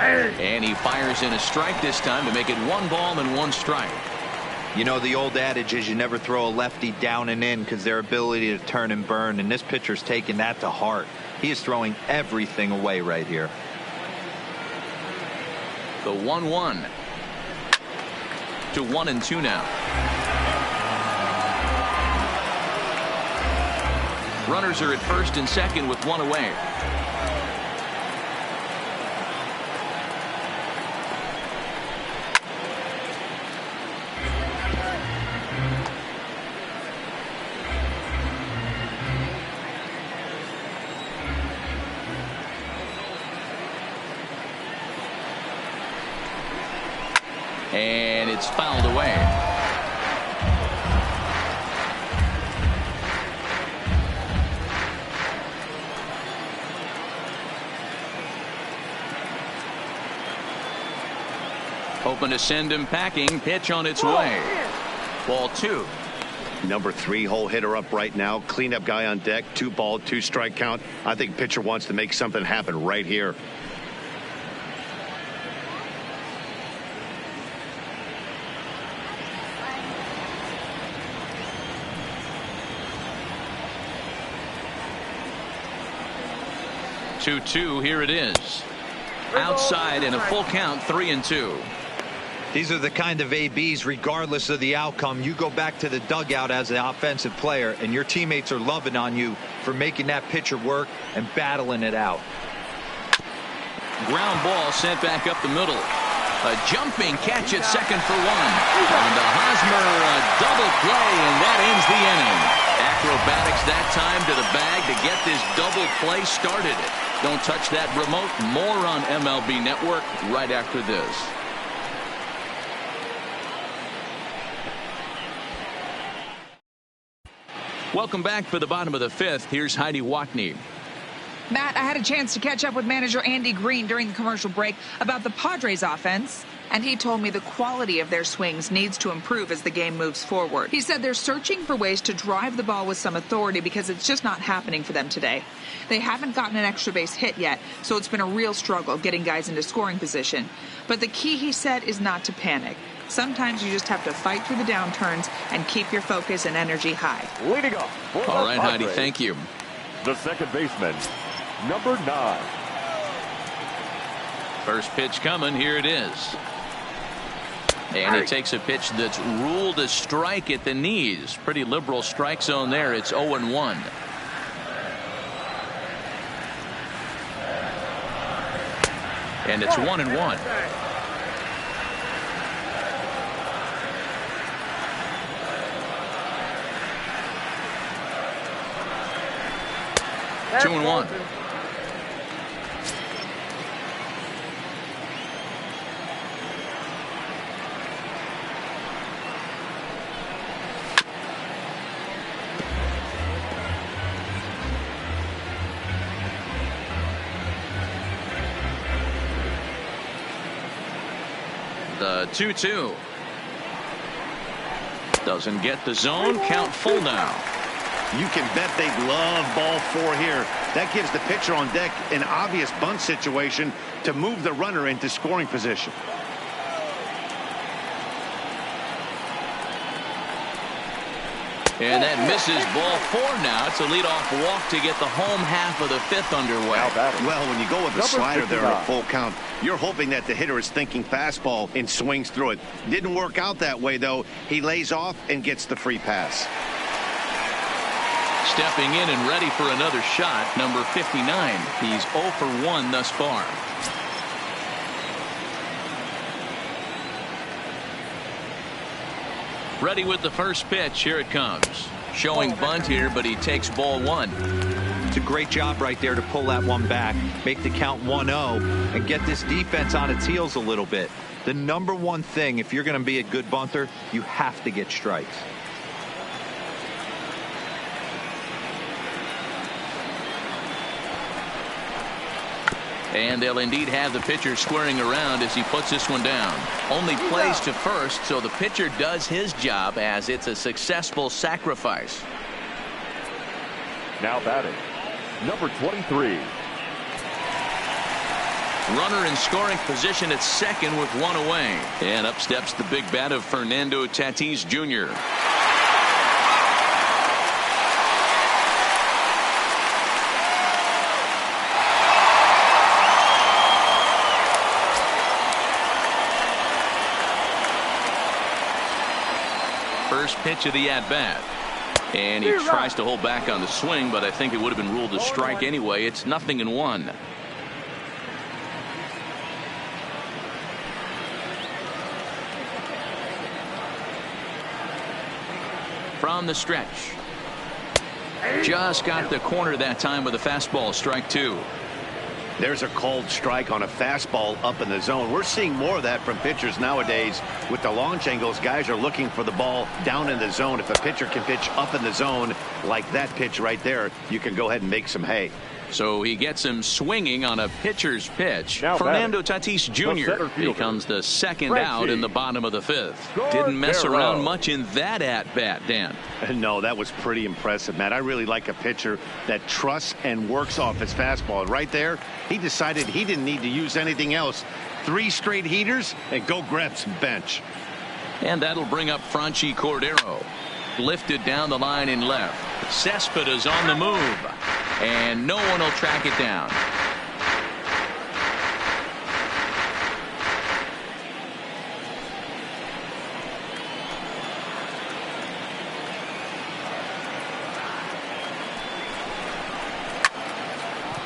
And he fires in a strike this time to make it 1 ball and 1 strike. You know, the old adage is you never throw a lefty down and in because their ability to turn and burn, and this pitcher's taking that to heart. He is throwing everything away right here. The 1-1 to 1-2 now. Runners are at first and second with 1 away. it's fouled away. Hoping to send him packing. Pitch on its way. Ball 2. Number 3 hole hitter up right now. Cleanup guy on deck. 2 ball, 2 strike count. I think pitcher wants to make something happen right here. Two. Here it is. Outside and a full count. 3-2. These are the kind of ABs, regardless of the outcome, you go back to the dugout as an offensive player, and your teammates are loving on you for making that pitcher work and battling it out. Ground ball sent back up the middle. A jumping catch at second for 1. And the Hosmer double play, and that ends the inning. Acrobatics that time to the bag to get this double play started. Don't touch that remote. More on MLB Network right after this. Welcome back for the bottom of the 5th. Here's Heidi Watney. Matt, I had a chance to catch up with manager Andy Green during the commercial break about the Padres offense, and he told me the quality of their swings needs to improve as the game moves forward. He said they're searching for ways to drive the ball with some authority because it's just not happening for them today. They haven't gotten an extra base hit yet, so it's been a real struggle getting guys into scoring position. But the key, he said, is not to panic. Sometimes you just have to fight through the downturns and keep your focus and energy high. Leading off. All right, Heidi, thank you. The second baseman, number 9. First pitch coming. Here it is. And he takes a pitch that's ruled a strike at the knees. Pretty liberal strike zone there. It's 0-1. And it's 1-1. That's 2-1. The 2-2. Doesn't get the zone. Count full now. You can bet they love ball 4 here. That gives the pitcher on deck an obvious bunt situation to move the runner into scoring position. And that misses. Ball 4 now. It's a leadoff walk to get the home half of the 5th underway. Well, when you go with the slider there at full count, you're hoping that the hitter is thinking fastball and swings through it. Didn't work out that way, though. He lays off and gets the free pass. Stepping in and ready for another shot, number 59. He's 0 for 1 thus far. Ready with the first pitch. Here it comes. Showing bunt here, but he takes ball 1. It's a great job right there to pull that one back, make the count 1-0, and get this defense on its heels a little bit. The number one thing, if you're going to be a good bunter, you have to get strikes. And they'll indeed have the pitcher squaring around as he puts this one down. Only plays to first, so the pitcher does his job as it's a successful sacrifice. Now batting, number 23. Runner in scoring position at second with 1 away. And up steps the big bat of Fernando Tatis Jr. First pitch of the at-bat. And he tries to hold back on the swing, but I think it would have been ruled a strike anyway. It's 0-1. From the stretch. Just got the corner that time with a fastball. Strike 2. There's a called strike on a fastball up in the zone. We're seeing more of that from pitchers nowadays. With the launch angles, guys are looking for the ball down in the zone. If a pitcher can pitch up in the zone like that pitch right there, you can go ahead and make some hay. So he gets him swinging on a pitcher's pitch. Now Fernando Tatis Jr. becomes the second out in the bottom of the fifth. Didn't mess around much in that at-bat, Dan. No, that was pretty impressive, Matt. I really like a pitcher that trusts and works off his fastball. Right there, he decided he didn't need to use anything else. 3 straight heaters and go grab some bench. And that'll bring up Franchi Cordero. Lifted down the line in left. Cespedes on the move. And no one will track it down.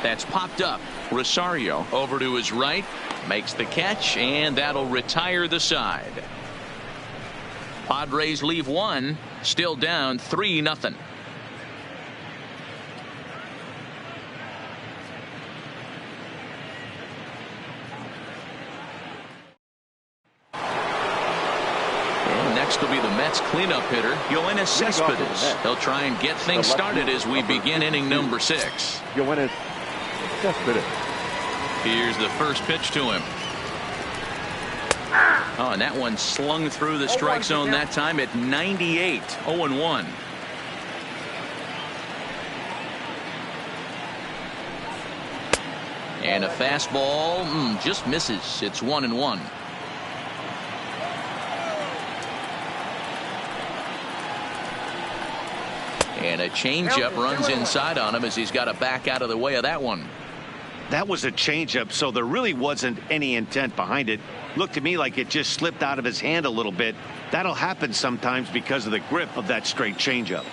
That's popped up. Rosario over to his right. Makes the catch, and that'll retire the side. Padres leave one. Still down 3-0. Next will be the Mets cleanup hitter, Yoenis Cespedes. He'll try and get things started as we begin inning number 6. Yoenis Cespedes. Here's the first pitch to him. Oh, and that one slung through the strike zone that time at 98. 0-1. And a fastball just misses. It's 1-1. And a changeup runs inside on him as he's got to back out of the way of that one. That was a changeup, so there really wasn't any intent behind it. Looked to me like it just slipped out of his hand a little bit. That'll happen sometimes because of the grip of that straight changeup.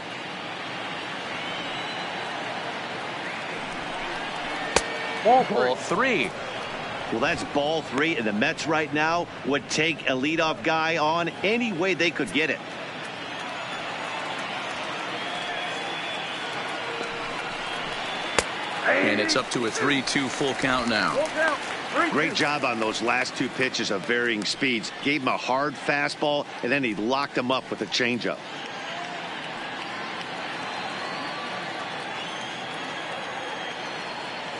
Ball 3. Well, that's ball 3, and the Mets right now would take a leadoff guy on any way they could get it. And it's up to a 3-2 full count now. Great job on those last 2 pitches of varying speeds. Gave him a hard fastball, and then he locked him up with a changeup.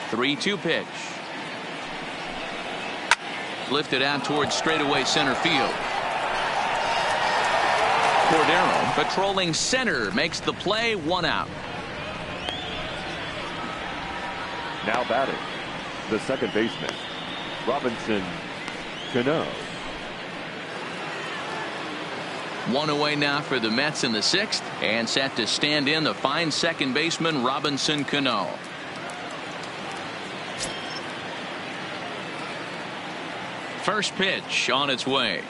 Three-two pitch. Lifted out towards straightaway center field. Cordero patrolling center makes the play. 1 out. Now batting, the second baseman, Robinson Cano. 1 away now for the Mets in the 6th, and set to stand in the fine second baseman Robinson Cano. First pitch on its way.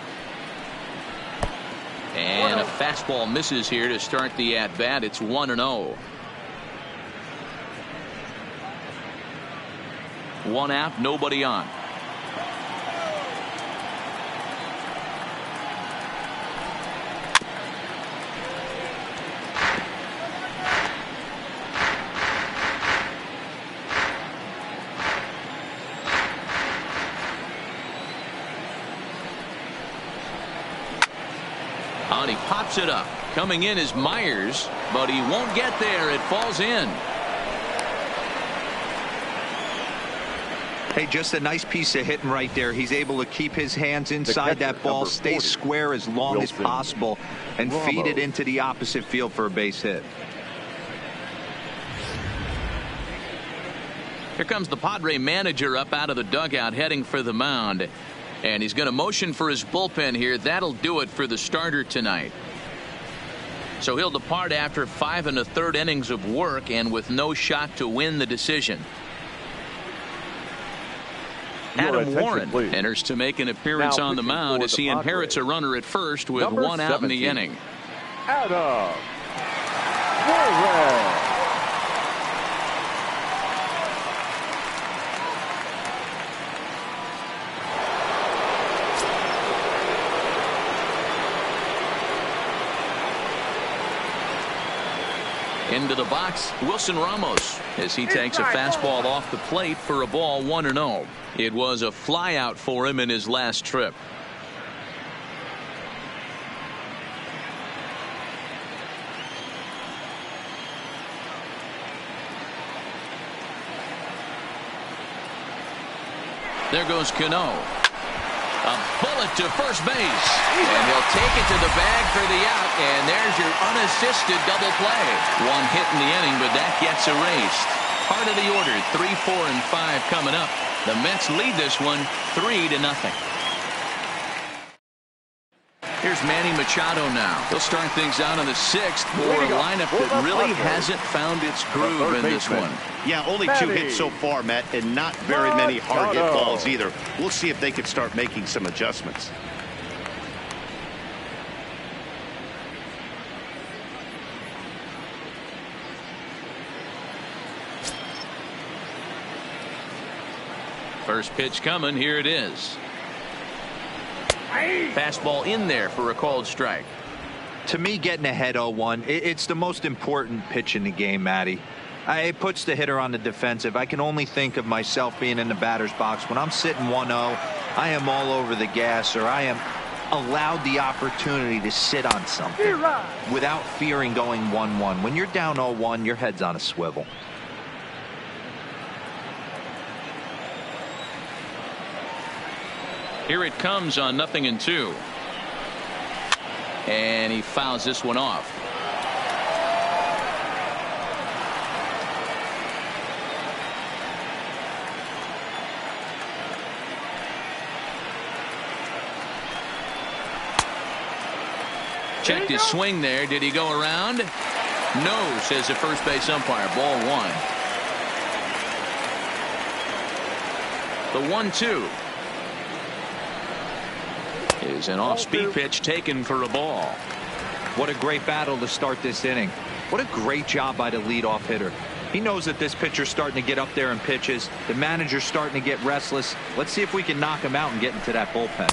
And a fastball misses here to start the at-bat. It's 1-0. 1 out, nobody on. And he pops it up. Coming in is Myers, but he won't get there. It falls in. Hey, just a nice piece of hitting right there. He's able to keep his hands inside that ball, stay square as long as possible, and feed it into the opposite field for a base hit. Here comes the Padre manager up out of the dugout heading for the mound. And he's going to motion for his bullpen here. That'll do it for the starter tonight. So he'll depart after 5 1/3 innings of work and with no shot to win the decision. Adam Warren enters to make an appearance on the mound as he inherits a runner at first with 1 out in the inning. Adam Warren. Into the box, Wilson Ramos, as he takes a fastball off the plate for a ball, 1-0. It was a flyout for him in his last trip. There goes Cano. A bullet to first base. And he'll take it to the bag for the out. And there's your unassisted double play. One hit in the inning, but that gets erased. Part of the order, 3, 4, and 5 coming up. The Mets lead this one 3-0. Here's Manny Machado now. He'll start things out on the 6th for a lineup that really hasn't found its groove in this one. Yeah, only 2 hits so far, Matt, and not very many hard hit balls either. We'll see if they can start making some adjustments. First pitch coming. Here it is. Fastball in there for a called strike. To me, getting ahead 0-1, it's the most important pitch in the game, Matty. It puts the hitter on the defensive. I can only think of myself being in the batter's box. When I'm sitting 1-0, I am all over the gas, or I am allowed the opportunity to sit on something without fearing going 1-1. When you're down 0-1, your head's on a swivel. Here it comes on 0-2. And he fouls this one off. Checked his swing there. Did he go around? No, says the first base umpire. Ball 1. The 1-2. Is an off-speed pitch taken for a ball. What a great battle to start this inning. What a great job by the leadoff hitter. He knows that this pitcher's starting to get up there in pitches. The manager's starting to get restless. Let's see if we can knock him out and get into that bullpen.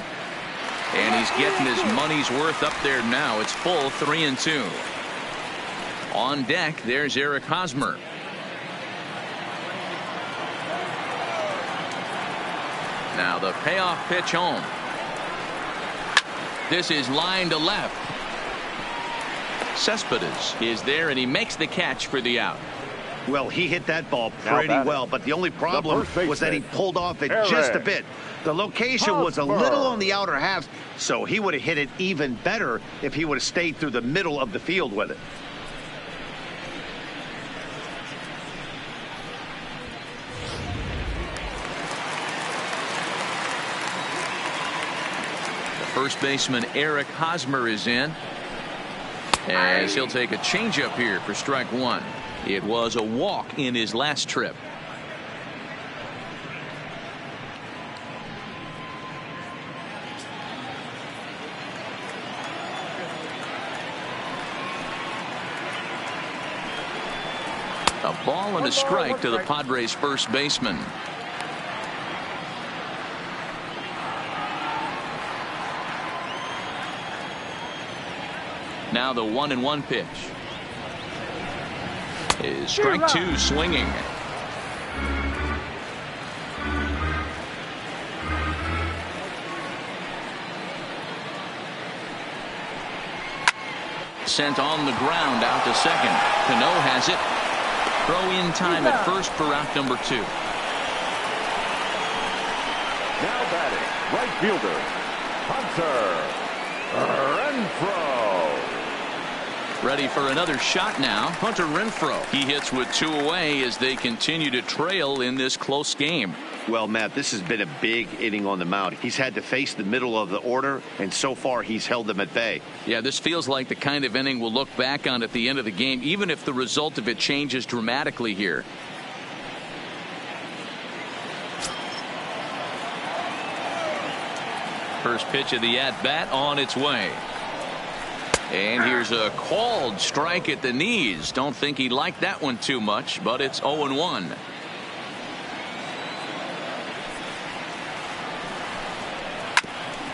And he's getting his money's worth up there now. It's full 3-2. On deck, there's Eric Hosmer. Now the payoff pitch home. This is line to left. Cespedes is there, and he makes the catch for the out. Well, he hit that ball pretty well, but the only problem was that he pulled off it just a bit. The location was a little on the outer half, so he would have hit it even better if he would have stayed through the middle of the field with it. First baseman Eric Hosmer is in, as he'll take a changeup here for strike 1. It was a walk in his last trip. A ball and a strike to the Padres first baseman. Now the 1-1 pitch is strike 2, swinging. Sent on the ground out to second. Cano has it. Throw in time at first for out number 2. Now batting, right fielder, Hunter Renfroe. Ready for another shot now. Hunter Renfroe. He hits with 2 away as they continue to trail in this close game. Well, Matt, this has been a big inning on the mound. He's had to face the middle of the order, and so far he's held them at bay. Yeah, this feels like the kind of inning we'll look back on at the end of the game, even if the result of it changes dramatically here. First pitch of the at-bat on its way. And here's a called strike at the knees. Don't think he liked that one too much, but it's 0-1.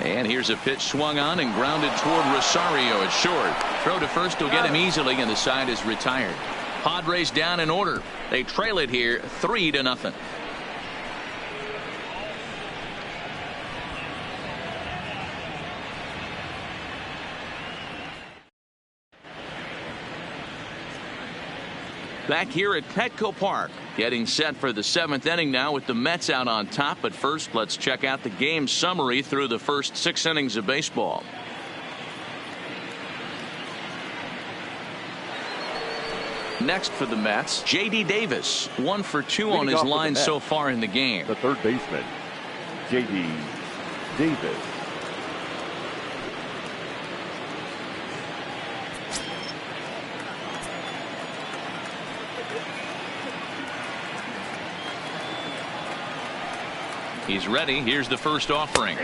And here's a pitch swung on and grounded toward Rosario at short. Throw to first will get him easily, and the side is retired. Padres down in order. They trail it here 3-0. Back here at Petco Park, getting set for the 7th inning now with the Mets out on top. But first, let's check out the game summary through the first 6 innings of baseball. Next for the Mets, J.D. Davis, 1 for 2 on his line so far in the game. The third baseman, J.D. Davis. He's ready. Here's the first offering.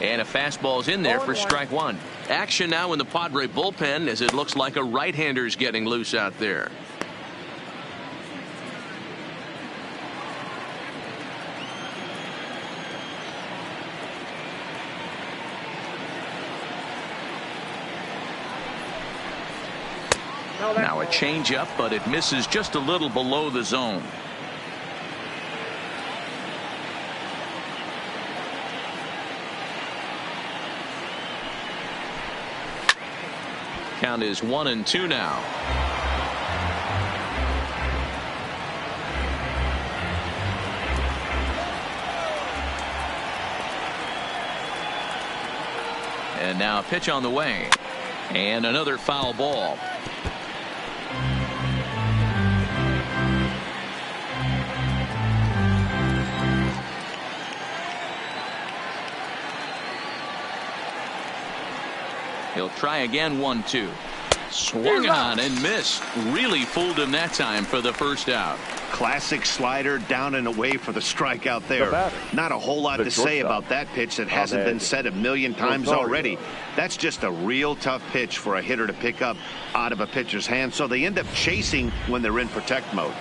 And a fastball's in there for strike 1. Action now in the Padre bullpen as it looks like a right-hander's getting loose out there. Now a changeup, but it misses just a little below the zone. Count is 1-2 now. And now a pitch on the way. And another foul ball. He'll try again. 1-2. Swung on and missed. Really fooled him that time for the first out. Classic slider down and away for the strikeout there. Not a whole lot to say about that pitch that hasn't been said a million times already. That's just a real tough pitch for a hitter to pick up out of a pitcher's hand. So they end up chasing when they're in protect mode.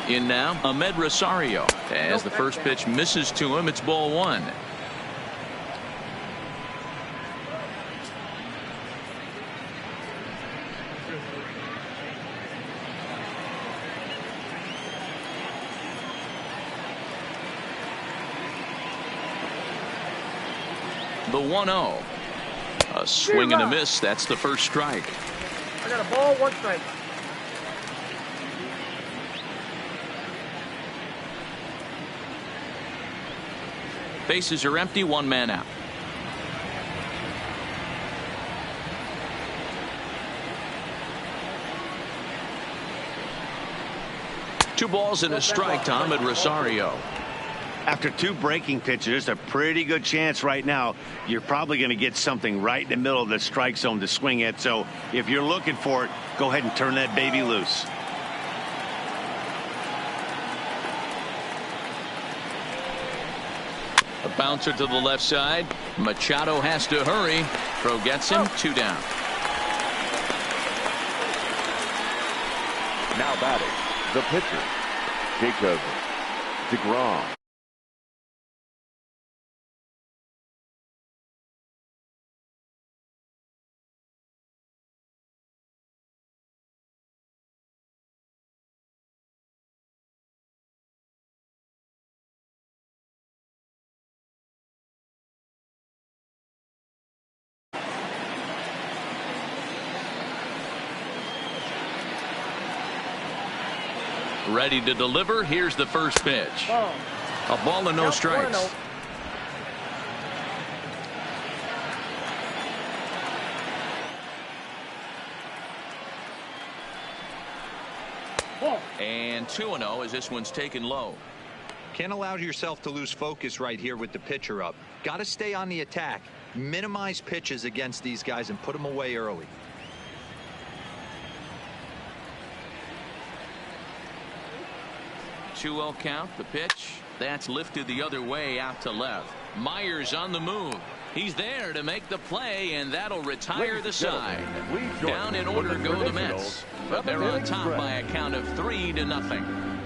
In now, Ahmed Rosario. As the first pitch misses to him, it's ball 1. The 1-0. A swing and a miss. That's the first strike. I got a ball, 1 strike. Bases are empty, 1 man out. Two balls and a strike to Ahmed Rosario. After 2 breaking pitches, a pretty good chance right now you're probably going to get something right in the middle of the strike zone to swing at. So if you're looking for it, go ahead and turn that baby loose. A bouncer to the left side. Machado has to hurry. Throw gets him. 2 down. Now batting, the pitcher, Jacob deGrom. Ready to deliver. Here's the first pitch. A ball and no strikes. And 2-0 as this one's taken low. Can't allow yourself to lose focus right here with the pitcher up. Got to stay on the attack. Minimize pitches against these guys and put them away early. 2-0 count. The pitch that's lifted the other way out to left. Myers on the move. He's there to make the play, and that'll retire the side. Down in order go the Mets, but they're on top by a count of 3-0.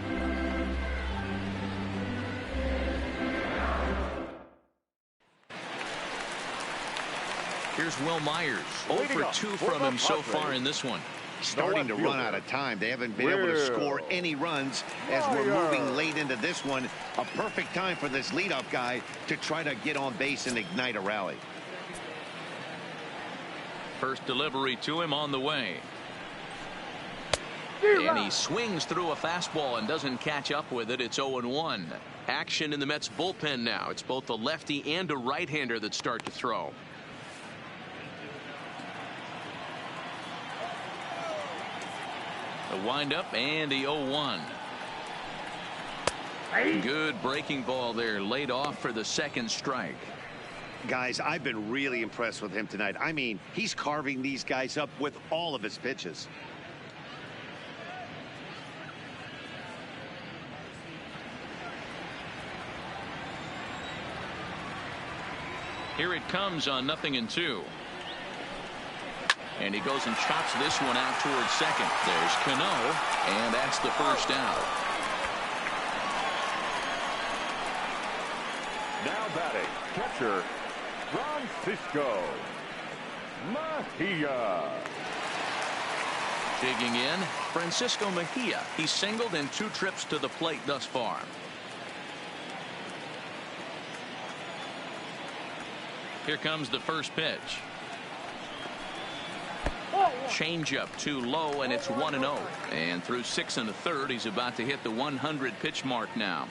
Here's Will Myers. 0 for 2 from him so far in this one. Starting to run out of time. They haven't been able to score any runs as we're moving late into this one. A perfect time for this leadoff guy to try to get on base and ignite a rally. First delivery to him on the way. And he swings through a fastball and doesn't catch up with it. It's 0-1. Action in the Mets bullpen now. It's both a lefty and a right-hander that start to throw. The windup and the 0-1. Good breaking ball there, laid off for the second strike. Guys, I've been really impressed with him tonight. I mean, he's carving these guys up with all of his pitches. Here it comes on 0-2. And he goes and chops this one out towards second. There's Cano, and that's the first out. Now batting, catcher, Francisco Mejia. Digging in, Francisco Mejia. He's singled in 2 trips to the plate thus far. Here comes the first pitch. Changeup too low, and it's 1-0. And through 6 1/3, he's about to hit the 100 pitch mark now.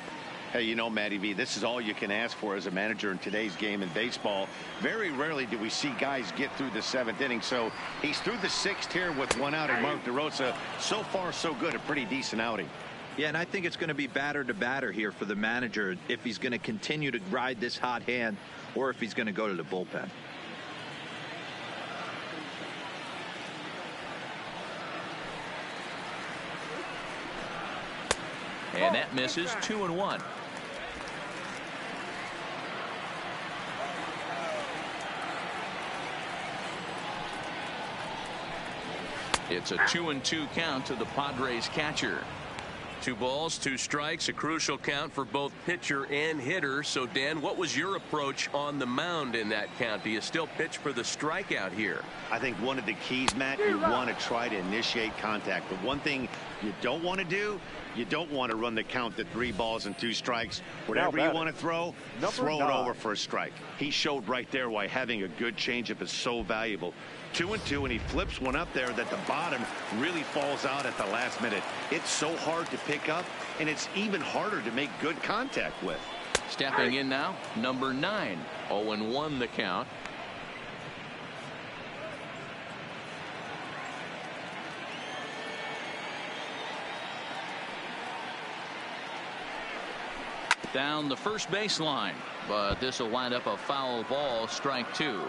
Hey, you know, Matty V, this is all you can ask for as a manager in today's game in baseball. Very rarely do we see guys get through the 7th inning. So he's through the 6th here with 1 out, and Mark DeRosa, so far so good, a pretty decent outing. Yeah, and I think it's going to be batter to batter here for the manager if he's going to continue to ride this hot hand or if he's going to go to the bullpen. And that misses. 2-1. It's a 2-2 count to the Padres catcher. 2 balls, 2 strikes, a crucial count for both pitcher and hitter. So, Dan, what was your approach on the mound in that count? Do you still pitch for the strikeout here? I think one of the keys, Matt, you want to try to initiate contact. But one thing you don't want to do, you don't want to run the count to 3 balls and 2 strikes. Whatever you want to throw it over for a strike. He showed right there why having a good changeup is so valuable. 2-2, and he flips one up there that the bottom really falls out at the last minute. It's so hard to pick up, and it's even harder to make good contact with. Stepping in now, number 9. 0-1 the count. Down the first baseline, but this will wind up a foul ball, strike 2.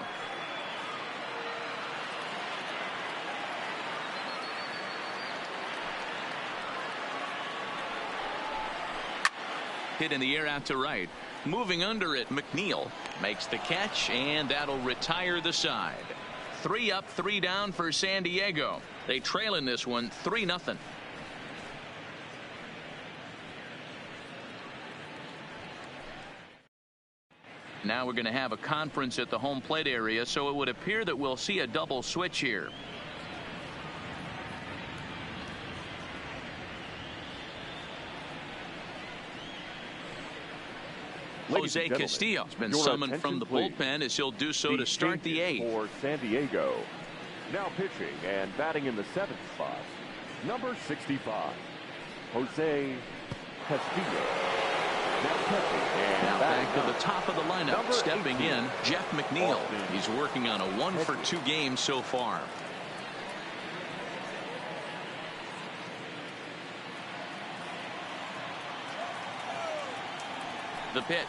Hit in the air out to right. Moving under it, McNeil makes the catch, and that'll retire the side. 3 up, 3 down for San Diego. They trail in this one 3-0. Now we're going to have a conference at the home plate area, so it would appear that we'll see a double switch here. Jose Castillo has been summoned from the bullpen as he'll do so to start the 8th. For San Diego. Now pitching and batting in the 7th spot, number 65, Jose Castillo. Now back to the top of the lineup, stepping in, Jeff McNeil. He's working on a 1 for 2 game so far. The pitch.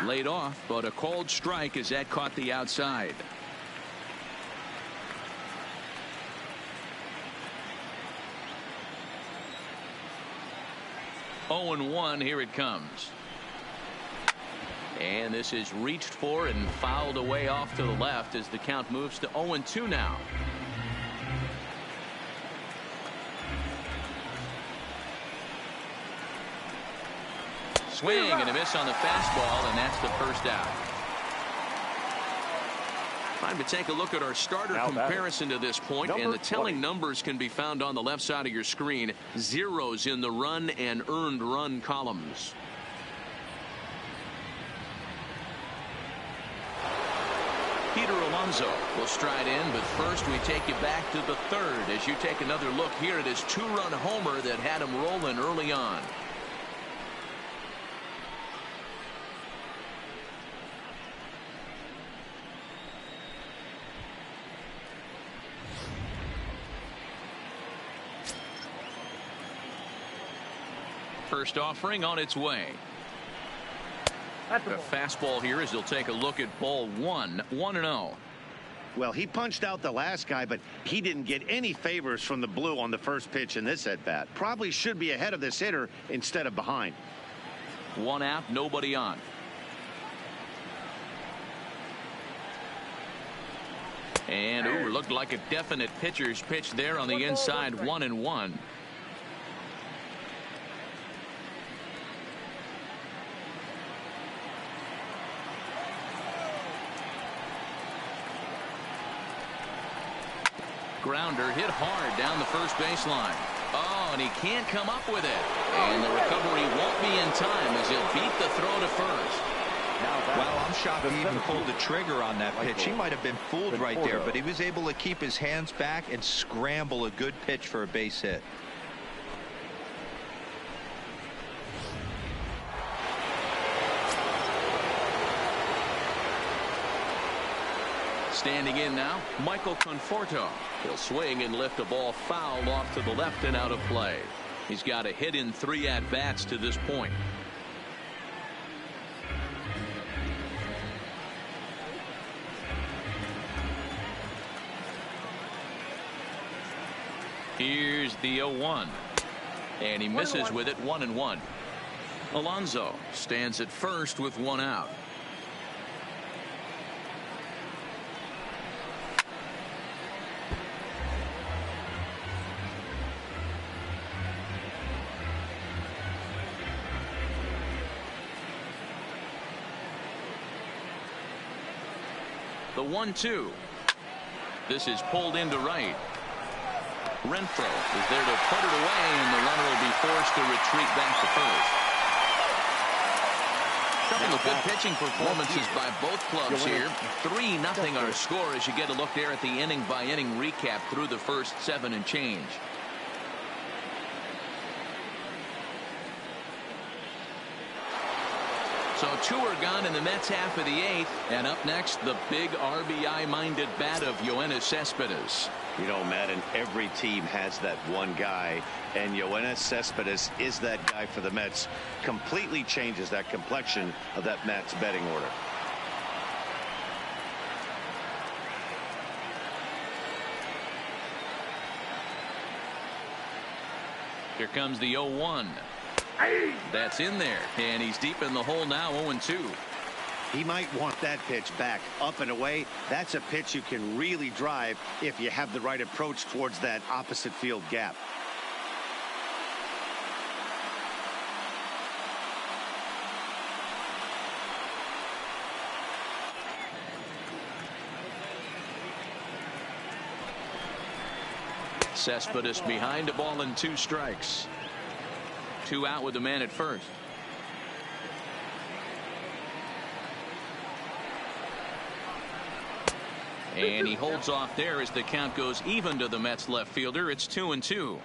Laid off, but a called strike as that caught the outside. Oh and 1, here it comes. And this is reached for and fouled away off to the left as the count moves to 0-2 now. Swing and a miss on the fastball, and that's the first out. Time to take a look at our starter comparison to this point, and the telling numbers can be found on the left side of your screen. Zeros in the run and earned run columns. Peter Alonso will stride in, but first we take you back to the third as you take another look here at his two-run homer that had him rolling early on. First offering on its way. A fastball here as he'll take a look at ball one. 1-0. Well, he punched out the last guy, but he didn't get any favors from the blue on the first pitch in this at-bat. Probably should be ahead of this hitter instead of behind. One out, nobody on. And ooh, looked like a definite pitcher's pitch there on the inside. 1-1. Grounder hit hard down the first baseline. Oh, and he can't come up with it. And the recovery won't be in time as he'll beat the throw to first. Well, I'm shocked he even pulled the trigger on that pitch. He might have been fooled right there, but he was able to keep his hands back and scramble a good pitch for a base hit. Standing in now, Michael Conforto. He'll swing and lift a ball foul off to the left and out of play. He's got a hit in 3 at-bats to this point. Here's the 0-1. And he misses with it. 1-1. Alonso stands at first with 1 out. The 1-2. This is pulled into right. Renfroe is there to put it away, and the runner will be forced to retreat back to first. Couple of good pitching performances by both clubs here. 3-0 our score as you get a look there at the inning-by-inning recap through the first 7 and change. So 2 are gone in the Mets half of the 8th. And up next, the big RBI-minded bat of Yoenis Cespedes. You know, Madden, every team has that one guy, and Yoenis Cespedes is that guy for the Mets. Completely changes that complexion of that Mets betting order. Here comes the 0-1. That's in there, and he's deep in the hole now. 0-2. He might want that pitch back up and away. That's a pitch you can really drive if you have the right approach towards that opposite field gap. Cespedes behind, a ball and 2 strikes. 2 out with the man at first. And he holds off there as the count goes even to the Mets left fielder. It's 2-2.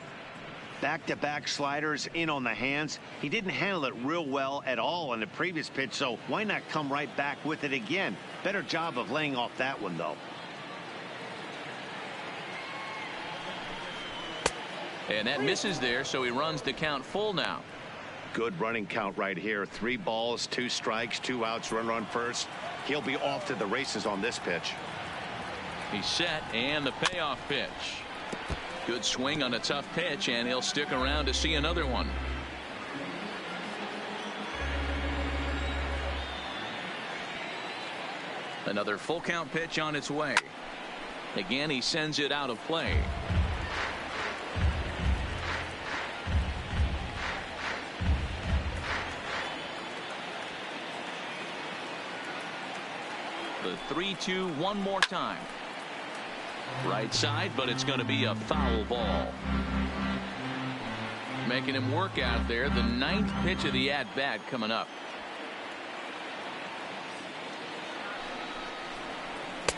Back-to-back sliders in on the hands. He didn't handle it real well at all in the previous pitch, so why not come right back with it again? Better job of laying off that one, though. And that misses there, so he runs the count full now. Good running count right here. 3 balls, 2 strikes, 2 outs, runner on first. He'll be off to the races on this pitch. He's set, and the payoff pitch. Good swing on a tough pitch, and he'll stick around to see another one. Another full count pitch on its way. Again, he sends it out of play. The 3-2 one more time. Right side, but it's going to be a foul ball. Making him work out there. The 9th pitch of the at-bat coming up.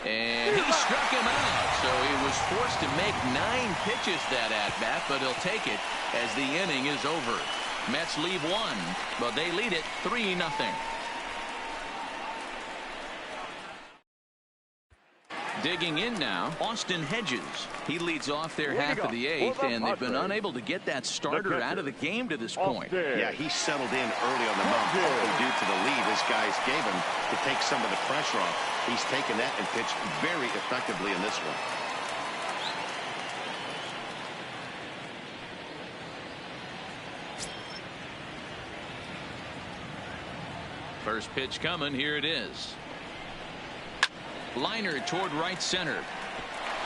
And he struck him out. So he was forced to make 9 pitches that at-bat, but he'll take it as the inning is over. Mets leave one, but they lead it 3-0. Digging in now, Austin Hedges. He leads off their half of the 8th, and they've been unable to get that starter out of the game to this point. Yeah, he settled in early on the mound, partly due to the lead his guys gave him to take some of the pressure off. He's taken that and pitched very effectively in this one. First pitch coming. Here it is. Liner toward right center.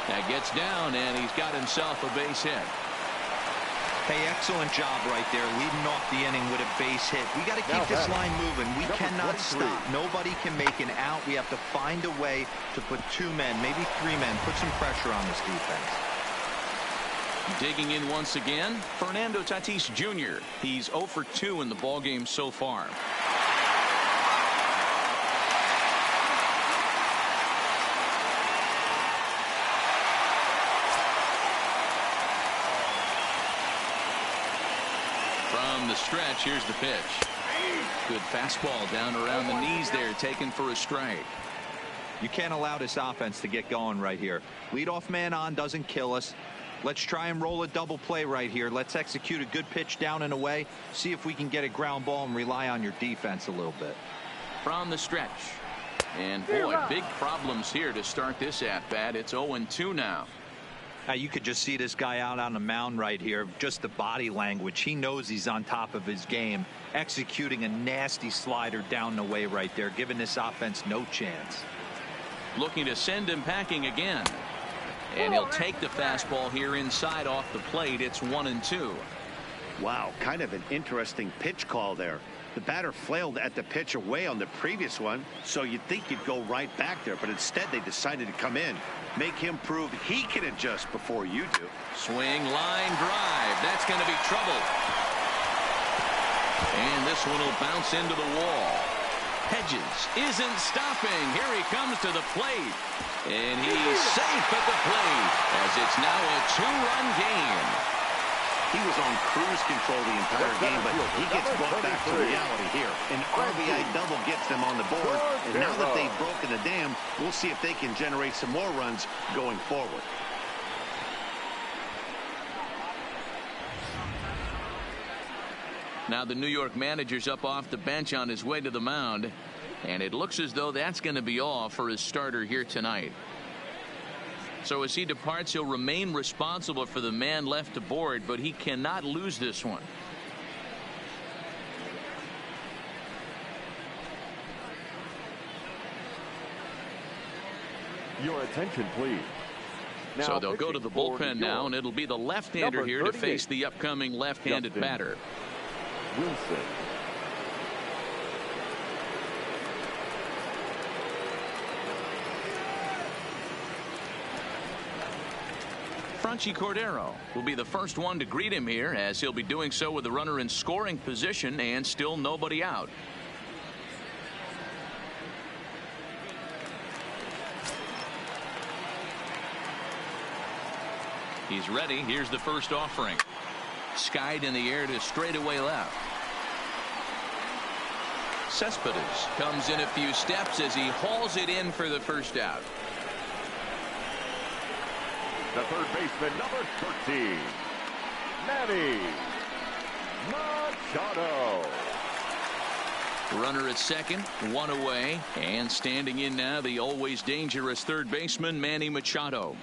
That gets down, and he's got himself a base hit. Hey, excellent job right there, leading off the inning with a base hit. We got to keep this line moving. We cannot stop. Nobody can make an out. We have to find a way to put 2 men, maybe 3 men, put some pressure on this defense. Digging in once again, Fernando Tatis Jr. He's 0 for 2 in the ballgame so far. From the stretch, here's the pitch. Good fastball down around the knees there, taken for a strike. You can't allow this offense to get going right here. Leadoff man on doesn't kill us. Let's try and roll a double play right here. Let's execute a good pitch down and away. See if we can get a ground ball and rely on your defense a little bit. From the stretch. And boy, big problems here to start this at bat. It's 0-2 now. Now you could just see this guy out on the mound right here. Just the body language. He knows he's on top of his game. Executing a nasty slider down the way right there, giving this offense no chance. Looking to send him packing again. And he'll take the fastball here inside off the plate. It's 1-2. Wow, kind of an interesting pitch call there. The batter flailed at the pitch away on the previous one, so you'd think you'd go right back there, but instead they decided to come in. Make him prove he can adjust before you do. Swing, line, drive. That's going to be trouble. And this one will bounce into the wall. Hedges isn't stopping. Here he comes to the plate. And he's safe at the plate as it's now a 2-run game. He was on cruise control the entire game, but he gets brought back to reality here. An RBI double gets them on the board, and now that they've broken the dam, we'll see if they can generate some more runs going forward. Now the New York manager's up off the bench on his way to the mound, and it looks as though that's going to be all for his starter here tonight. So as he departs, he'll remain responsible for the man left to board, but he cannot lose this one. Your attention, please. Now, so they'll go to the bullpen now, and it'll be the left-hander here to face the upcoming left-handed batter. Wilson. Franchy Cordero will be the first one to greet him here, as he'll be doing so with the runner in scoring position and still nobody out. He's ready. Here's the first offering. Skied in the air to straightaway left. Cespedes comes in a few steps as he hauls it in for the first out. The third baseman, number 13, Manny Machado. Runner at second, one away, and standing in now the always dangerous third baseman, Manny Machado.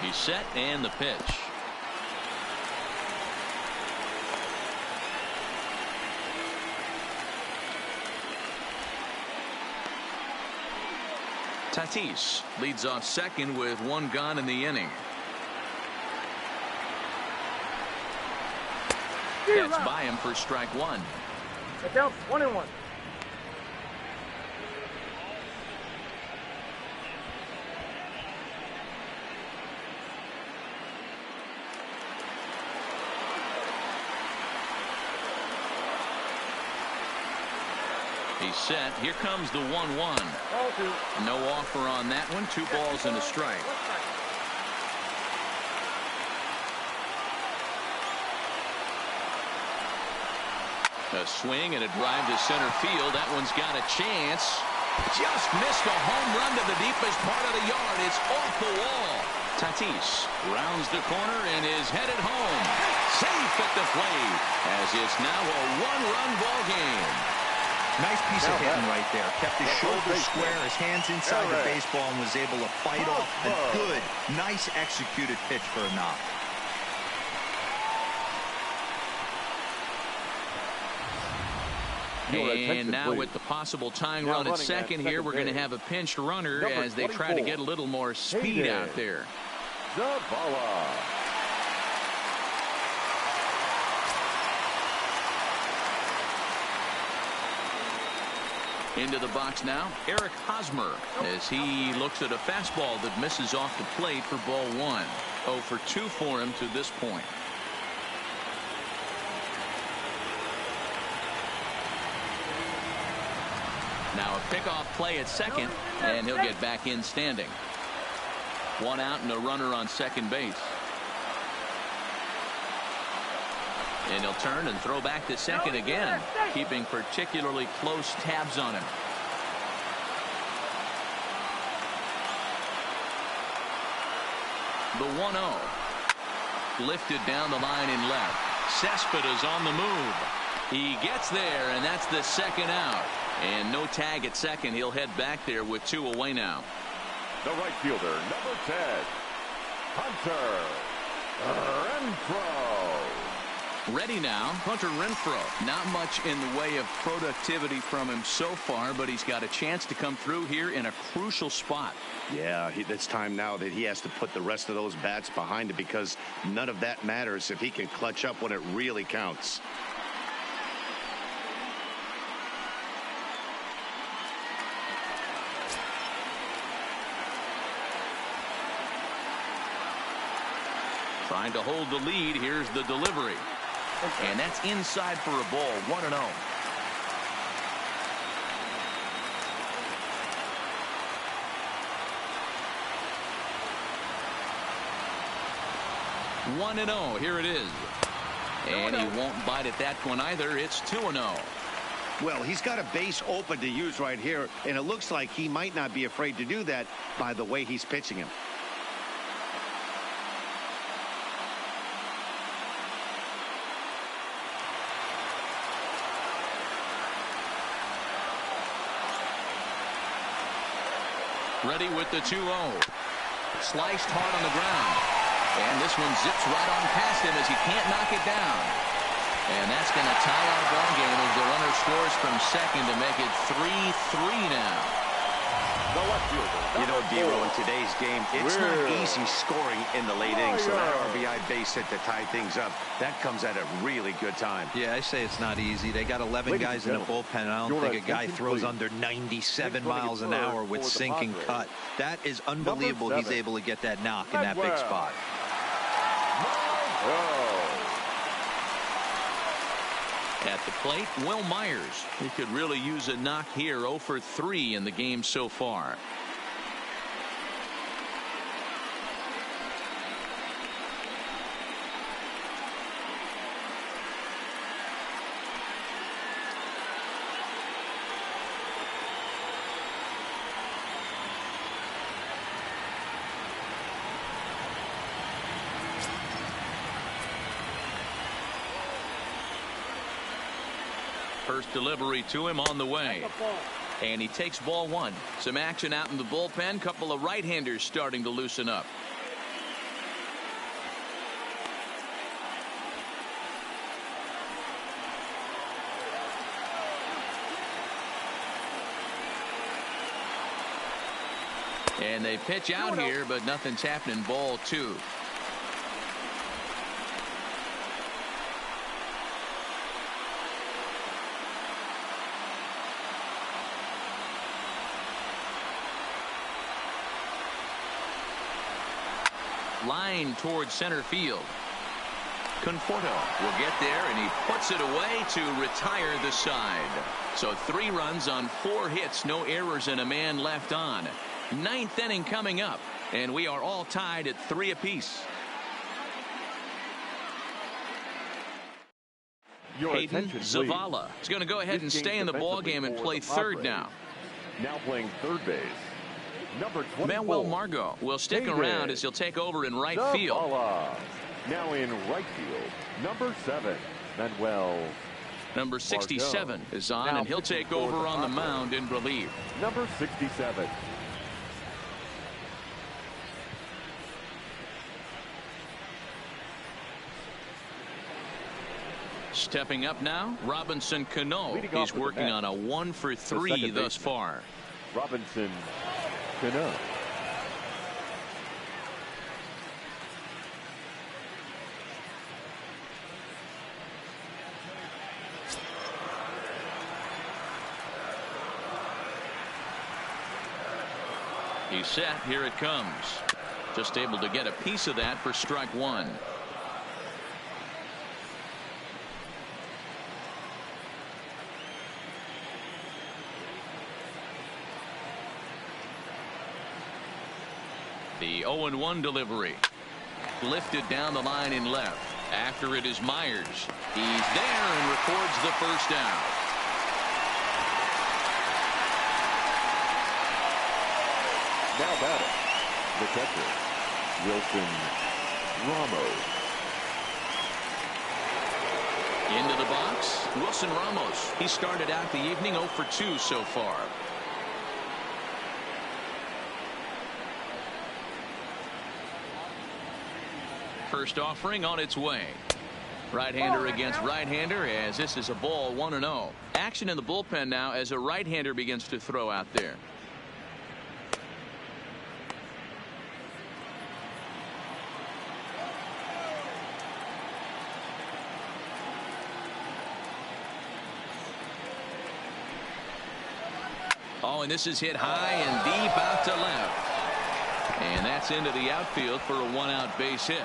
He's set, and the pitch. Tatis leads off second with one gone in the inning. Gets by him for strike one. Get down 1-1. He's set. Here comes the 1-1. No offer on that one. 2 balls and a strike. A swing and a drive to center field. That one's got a chance. Just missed a home run to the deepest part of the yard. It's off the wall. Tatis rounds the corner and is headed home. Safe at the plate as it's now a 1-run ball game. Nice piece of hitting right there. Kept his shoulders square, his hands inside the baseball, and was able to fight off a good, nice executed pitch for a knock. And now with the possible tying run at second here, we're going to have a pinched runner as they try to get a little more speed out there. Zavala. Into the box now, Eric Hosmer, as he looks at a fastball that misses off the plate for ball 1. 0 for 2 for him to this point. Now a pickoff play at second, and he'll get back in standing. 1 out and a runner on second base. And he'll turn and throw back to second again, keeping particularly close tabs on him. The 1-0. Lifted down the line in left. Cespedes on the move. He gets there, and that's the second out. And no tag at second. He'll head back there with 2 away now. The right fielder, number 10, Hunter Renfroe. Ready now, Hunter Renfroe. Not much in the way of productivity from him so far, but he's got a chance to come through here in a crucial spot. Yeah, it's time now that he has to put the rest of those bats behind it, because none of that matters if he can clutch up when it really counts. Trying to hold the lead. Here's the delivery. And that's inside for a ball. 1-0. One and 0. Here it is. And he won't bite at that one either. It's 2-0. Well, he's got a base open to use right here, and it looks like he might not be afraid to do that by the way he's pitching him. Ready with the 2-0. Sliced hard on the ground. And this one zips right on past him as he can't knock it down. And that's going to tie our ball game as the runner scores from second to make it 3-3 now. The left fielder, You know, D-Row, in today's game, it's not easy scoring in the late innings. So that RBI base hit to tie things up, that comes at a really good time. Yeah, I say it's not easy. They got 11 guys in the bullpen. I don't think a guy throws under 97 miles an hour with sinking cut. That is unbelievable. He's able to get that knock in that big spot. At the plate, Will Myers. He could really use a knock here. 0 for 3 in the game so far. First delivery to him on the way. And he takes ball 1. Some action out in the bullpen. Couple of right-handers starting to loosen up. And they pitch out here, but nothing's happening. Ball 2. Line towards center field. Conforto will get there, and he puts it away to retire the side. So 3 runs on 4 hits, no errors, and a man left on. 9th inning coming up, and we are all tied at 3 apiece. Hayden Zavala is going to go ahead and stay in the ball game and play third now. Now playing third base, number 24. Manuel Margot will stick around as he'll take over in right field. Now in right field, number 7, Manuel. Number 67 is on, and he'll take over on the mound in relief. Number 67. Stepping up now, Robinson Cano. He's working on a 1-for-3 thus far. Robinson Cano. He's set. Here it comes. Just able to get a piece of that for strike 1. The 0-1 delivery. Lifted down the line in left. After it is Myers. He's there and records the first down. Now batting, the catcher, Wilson Ramos. Into the box, Wilson Ramos. He started out the evening 0 for 2 so far. First offering on its way. Right-hander against right-hander, as this is a ball 1-0. Action in the bullpen now as a right-hander begins to throw out there. Oh, and this is hit high and deep out to left. And that's into the outfield for a 1-out base hit.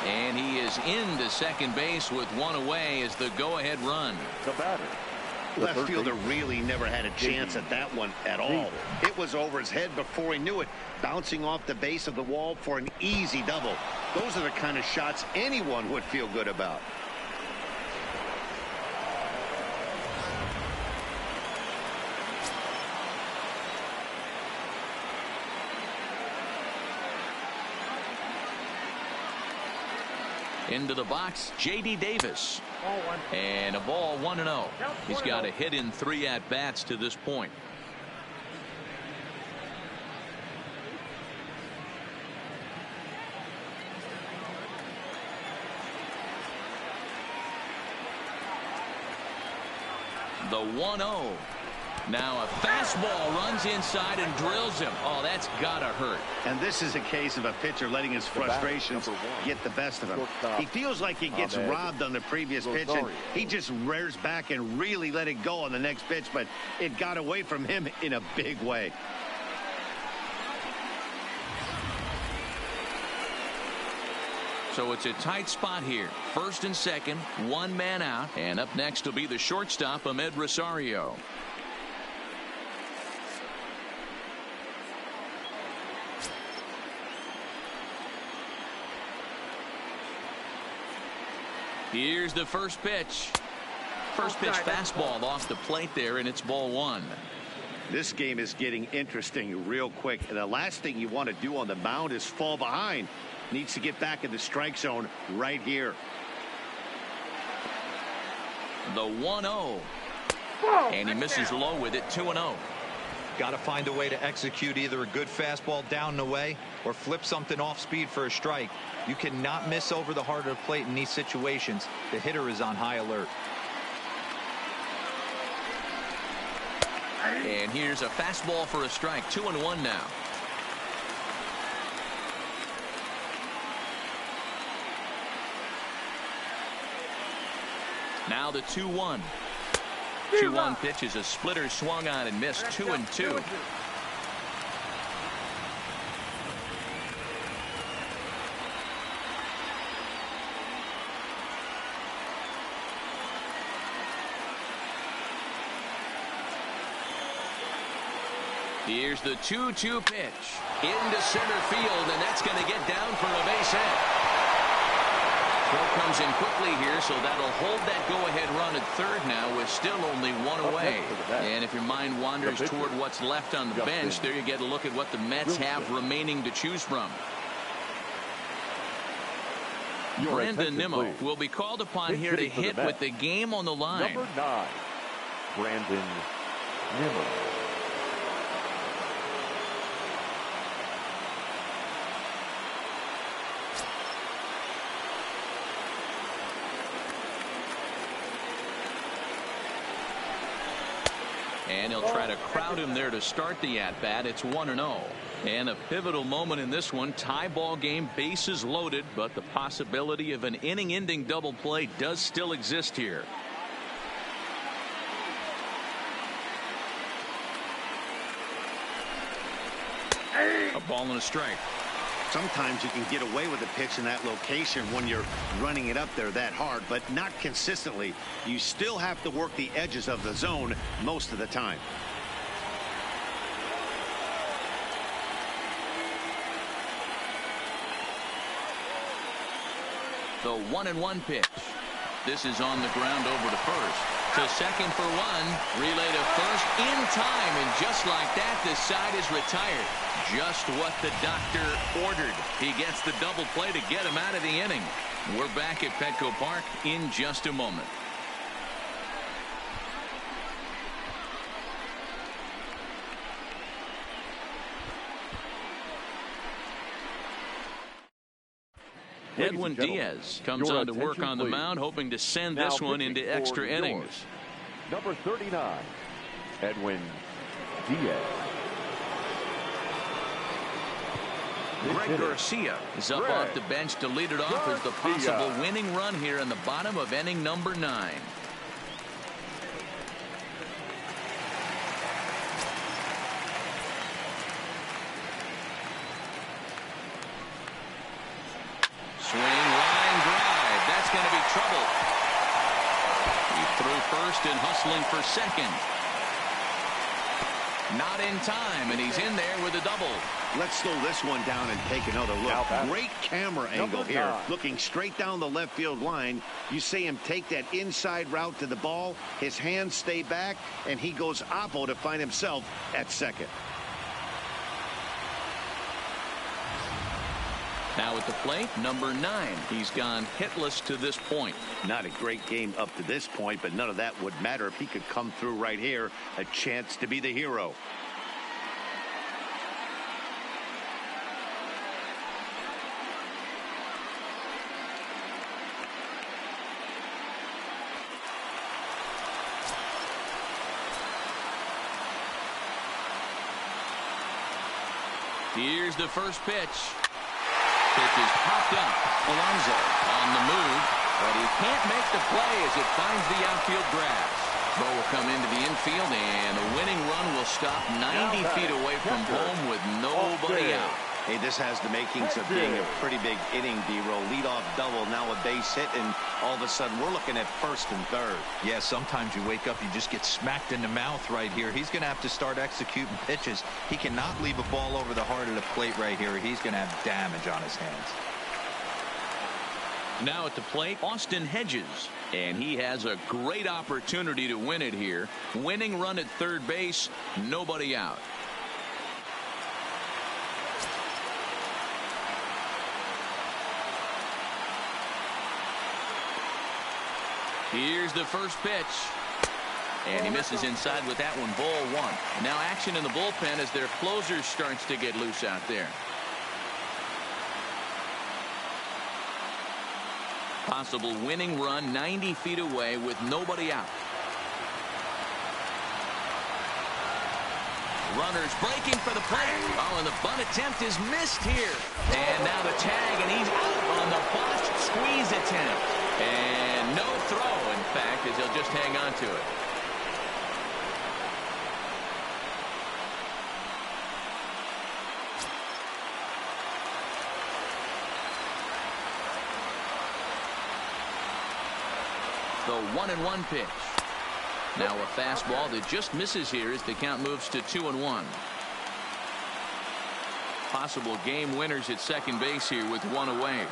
And he is into second base with 1 away as the go-ahead run. The batter. Left fielder really never had a chance at that one at all. It was over his head before he knew it, bouncing off the base of the wall for an easy double. Those are the kind of shots anyone would feel good about. Into the box, J.D. Davis. And a ball 1-0. He's got a hit in 3 at-bats to this point. The 1-0. Now a fastball runs inside and drills him. Oh, that's gotta hurt. And this is a case of a pitcher letting his frustrations get the best of him. He feels like he gets robbed on the previous pitch, and he just rears back and really let it go on the next pitch, but it got away from him in a big way. So it's a tight spot here. First and second, 1 man out, and up next will be the shortstop, Ahmed Rosario. Here's the first pitch. First pitch fastball off the plate there, and it's ball 1. This game is getting interesting real quick, and the last thing you want to do on the mound is fall behind. Needs to get back in the strike zone right here. The 1-0. And he misses low with it. 2-0. Got to find a way to execute either a good fastball down and away or flip something off speed for a strike. You cannot miss over the heart of the plate in these situations. The hitter is on high alert. And here's a fastball for a strike. 2-1 now. Now the 2-1. 2-1 pitch is a splitter swung on and missed. 2-2. Here's the 2-2 pitch into center field, and that's going to get down for a base hit. Throw comes in quickly here, so that'll hold that go-ahead run at third now with still only one away. And if your mind wanders toward what's left on the bench, there you get a look at what the Mets have remaining to choose from. Brandon Nimmo will be called upon here to hit with the game on the line. Number 9, Brandon Nimmo. And he'll try to crowd him there to start the at-bat. It's 1-0. And a pivotal moment in this one. Tie ball game, bases loaded, but the possibility of an inning-ending double play does still exist here. A ball and a strike. Sometimes you can get away with a pitch in that location when you're running it up there that hard, but not consistently. You still have to work the edges of the zone most of the time. The 1-1 pitch. This is on the ground over to first. To second for one. Relay to first in time, and just like that, the side is retired. Just what the doctor ordered. He gets the double play to get him out of the inning. We're back at Petco Park in just a moment. Edwin Diaz comes on to work on the mound, hoping to send this one into extra innings. Number 39, Edwin Diaz. Greg Garcia is up off the bench to lead it off as the possible winning run here in the bottom of inning number 9. Swing, line drive. That's going to be trouble. He threw first and hustling for second. Not in time, and he's in there with a double. Let's slow this one down and take another look. Great camera angle here. Looking straight down the left field line. You see him take that inside route to the ball. His hands stay back, and he goes oppo to find himself at second. Now at the plate, number 9. He's gone hitless to this point. Not a great game up to this point, but none of that would matter if he could come through right here. A chance to be the hero. Here's the first pitch. Pitch is popped up. Alonso on the move, but he can't make the play as it finds the outfield grass. Ball will come into the infield, and the winning run will stop 90 feet away from home with nobody out. Hey, this has the makings of being a pretty big inning, D-Roll. Leadoff double, now a base hit, and all of a sudden we're looking at first and third. Yeah, sometimes you wake up, you just get smacked in the mouth right here. He's going to have to start executing pitches. He cannot leave a ball over the heart of the plate right here. He's going to have damage on his hands. Now at the plate, Austin Hedges, and he has a great opportunity to win it here. Winning run at third base, nobody out. Here's the first pitch. And he misses inside with that one. Ball 1. Now action in the bullpen as their closer starts to get loose out there. Possible winning run 90 feet away with nobody out. Runners breaking for the plate. Oh, and the bunt attempt is missed here. And now the tag, and he's out on the botched squeeze attempt. And no throw, in fact, as he'll just hang on to it. The 1-1 pitch. Now a fastball that just misses here as the count moves to 2-1. Possible game winners at second base here with one away.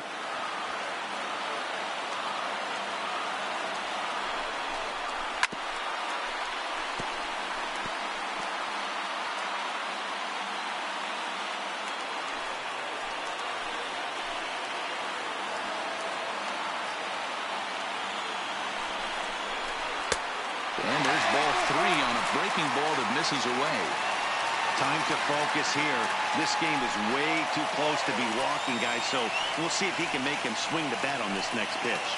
And there's ball 3 on a breaking ball that misses away. Time to focus here. This game is way too close to be walking, guys, so we'll see if he can make him swing the bat on this next pitch.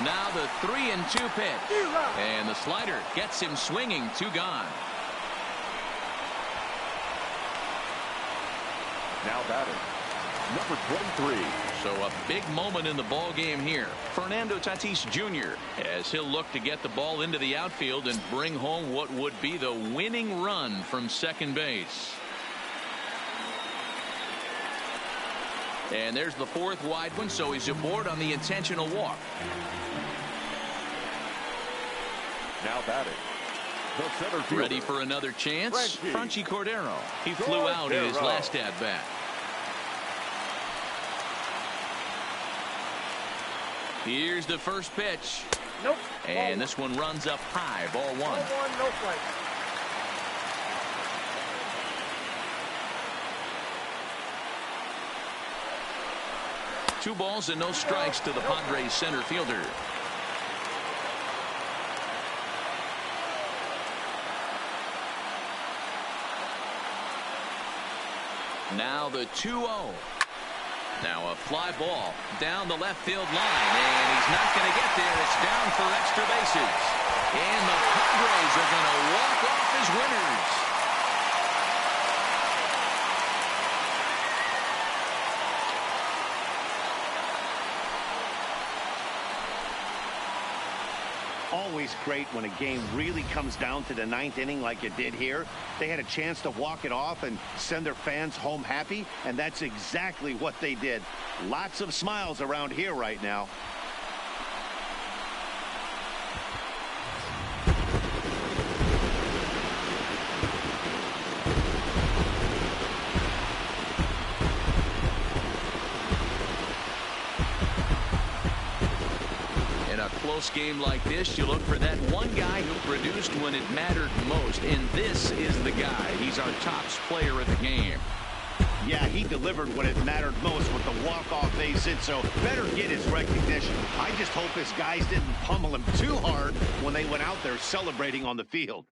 Now the 3-2 pitch. And the slider gets him swinging. 2 gone. Now batting, number 23. So a big moment in the ball game here. Fernando Tatis Jr. as he'll look to get the ball into the outfield and bring home what would be the winning run from second base. And there's the 4th wide one, so he's aboard on the intentional walk. Now batting, the center fielder. Ready for another chance? Franchy Cordero. He flew out in his last at-bat. Here's the first pitch. Nope. And this one runs up high. Ball 1. Ball 1, no strike. Two balls and no strikes to the Padres center fielder. Now the 2-0. Now a fly ball down the left field line, and he's not going to get there. It's down for extra bases. And the Padres are going to walk off as winners. Always great when a game really comes down to the 9th inning like it did here. They had a chance to walk it off and send their fans home happy, and that's exactly what they did. Lots of smiles around here right now. Close game like this, you look for that one guy who produced when it mattered most, and this is the guy. He's our top player of the game. Yeah, he delivered when it mattered most with the walk-off base hit, so better get his recognition. I just hope his guys didn't pummel him too hard when they went out there celebrating on the field.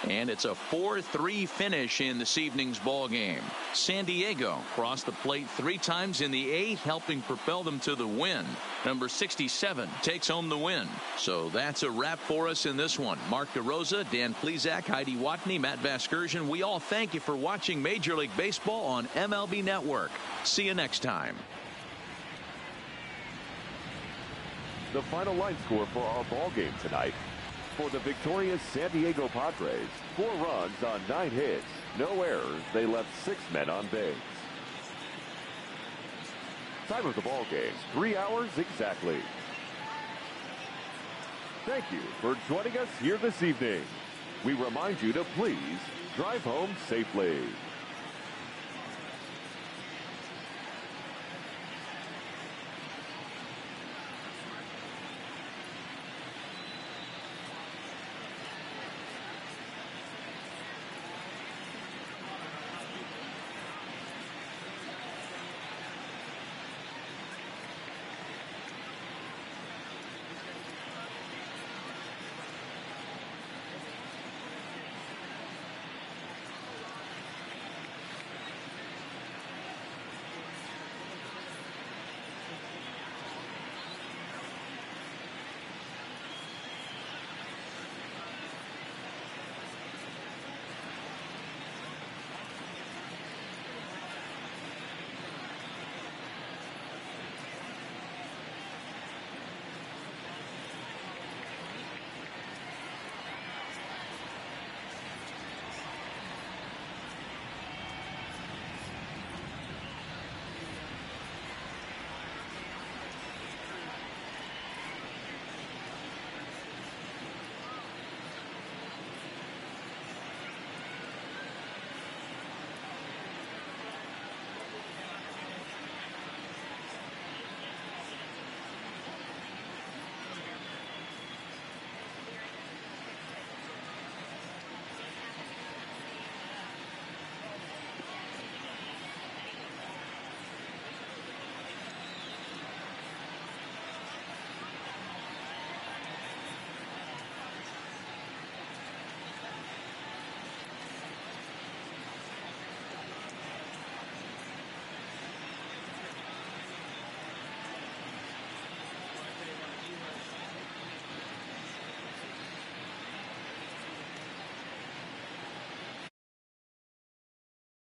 And it's a 4-3 finish in this evening's ball game. San Diego crossed the plate 3 times in the 8th, helping propel them to the win. Number 67 takes home the win. So that's a wrap for us in this one. Mark DeRosa, Dan Plesac, Heidi Watney, Matt Vasgersian. We all thank you for watching Major League Baseball on MLB Network. See you next time. The final line score for our ball game tonight. For the victorious San Diego Padres, 4 runs on 9 hits, no errors. They left 6 men on base. Time of the ball game, 3 hours exactly. Thank you for joining us here this evening. We remind you to please drive home safely.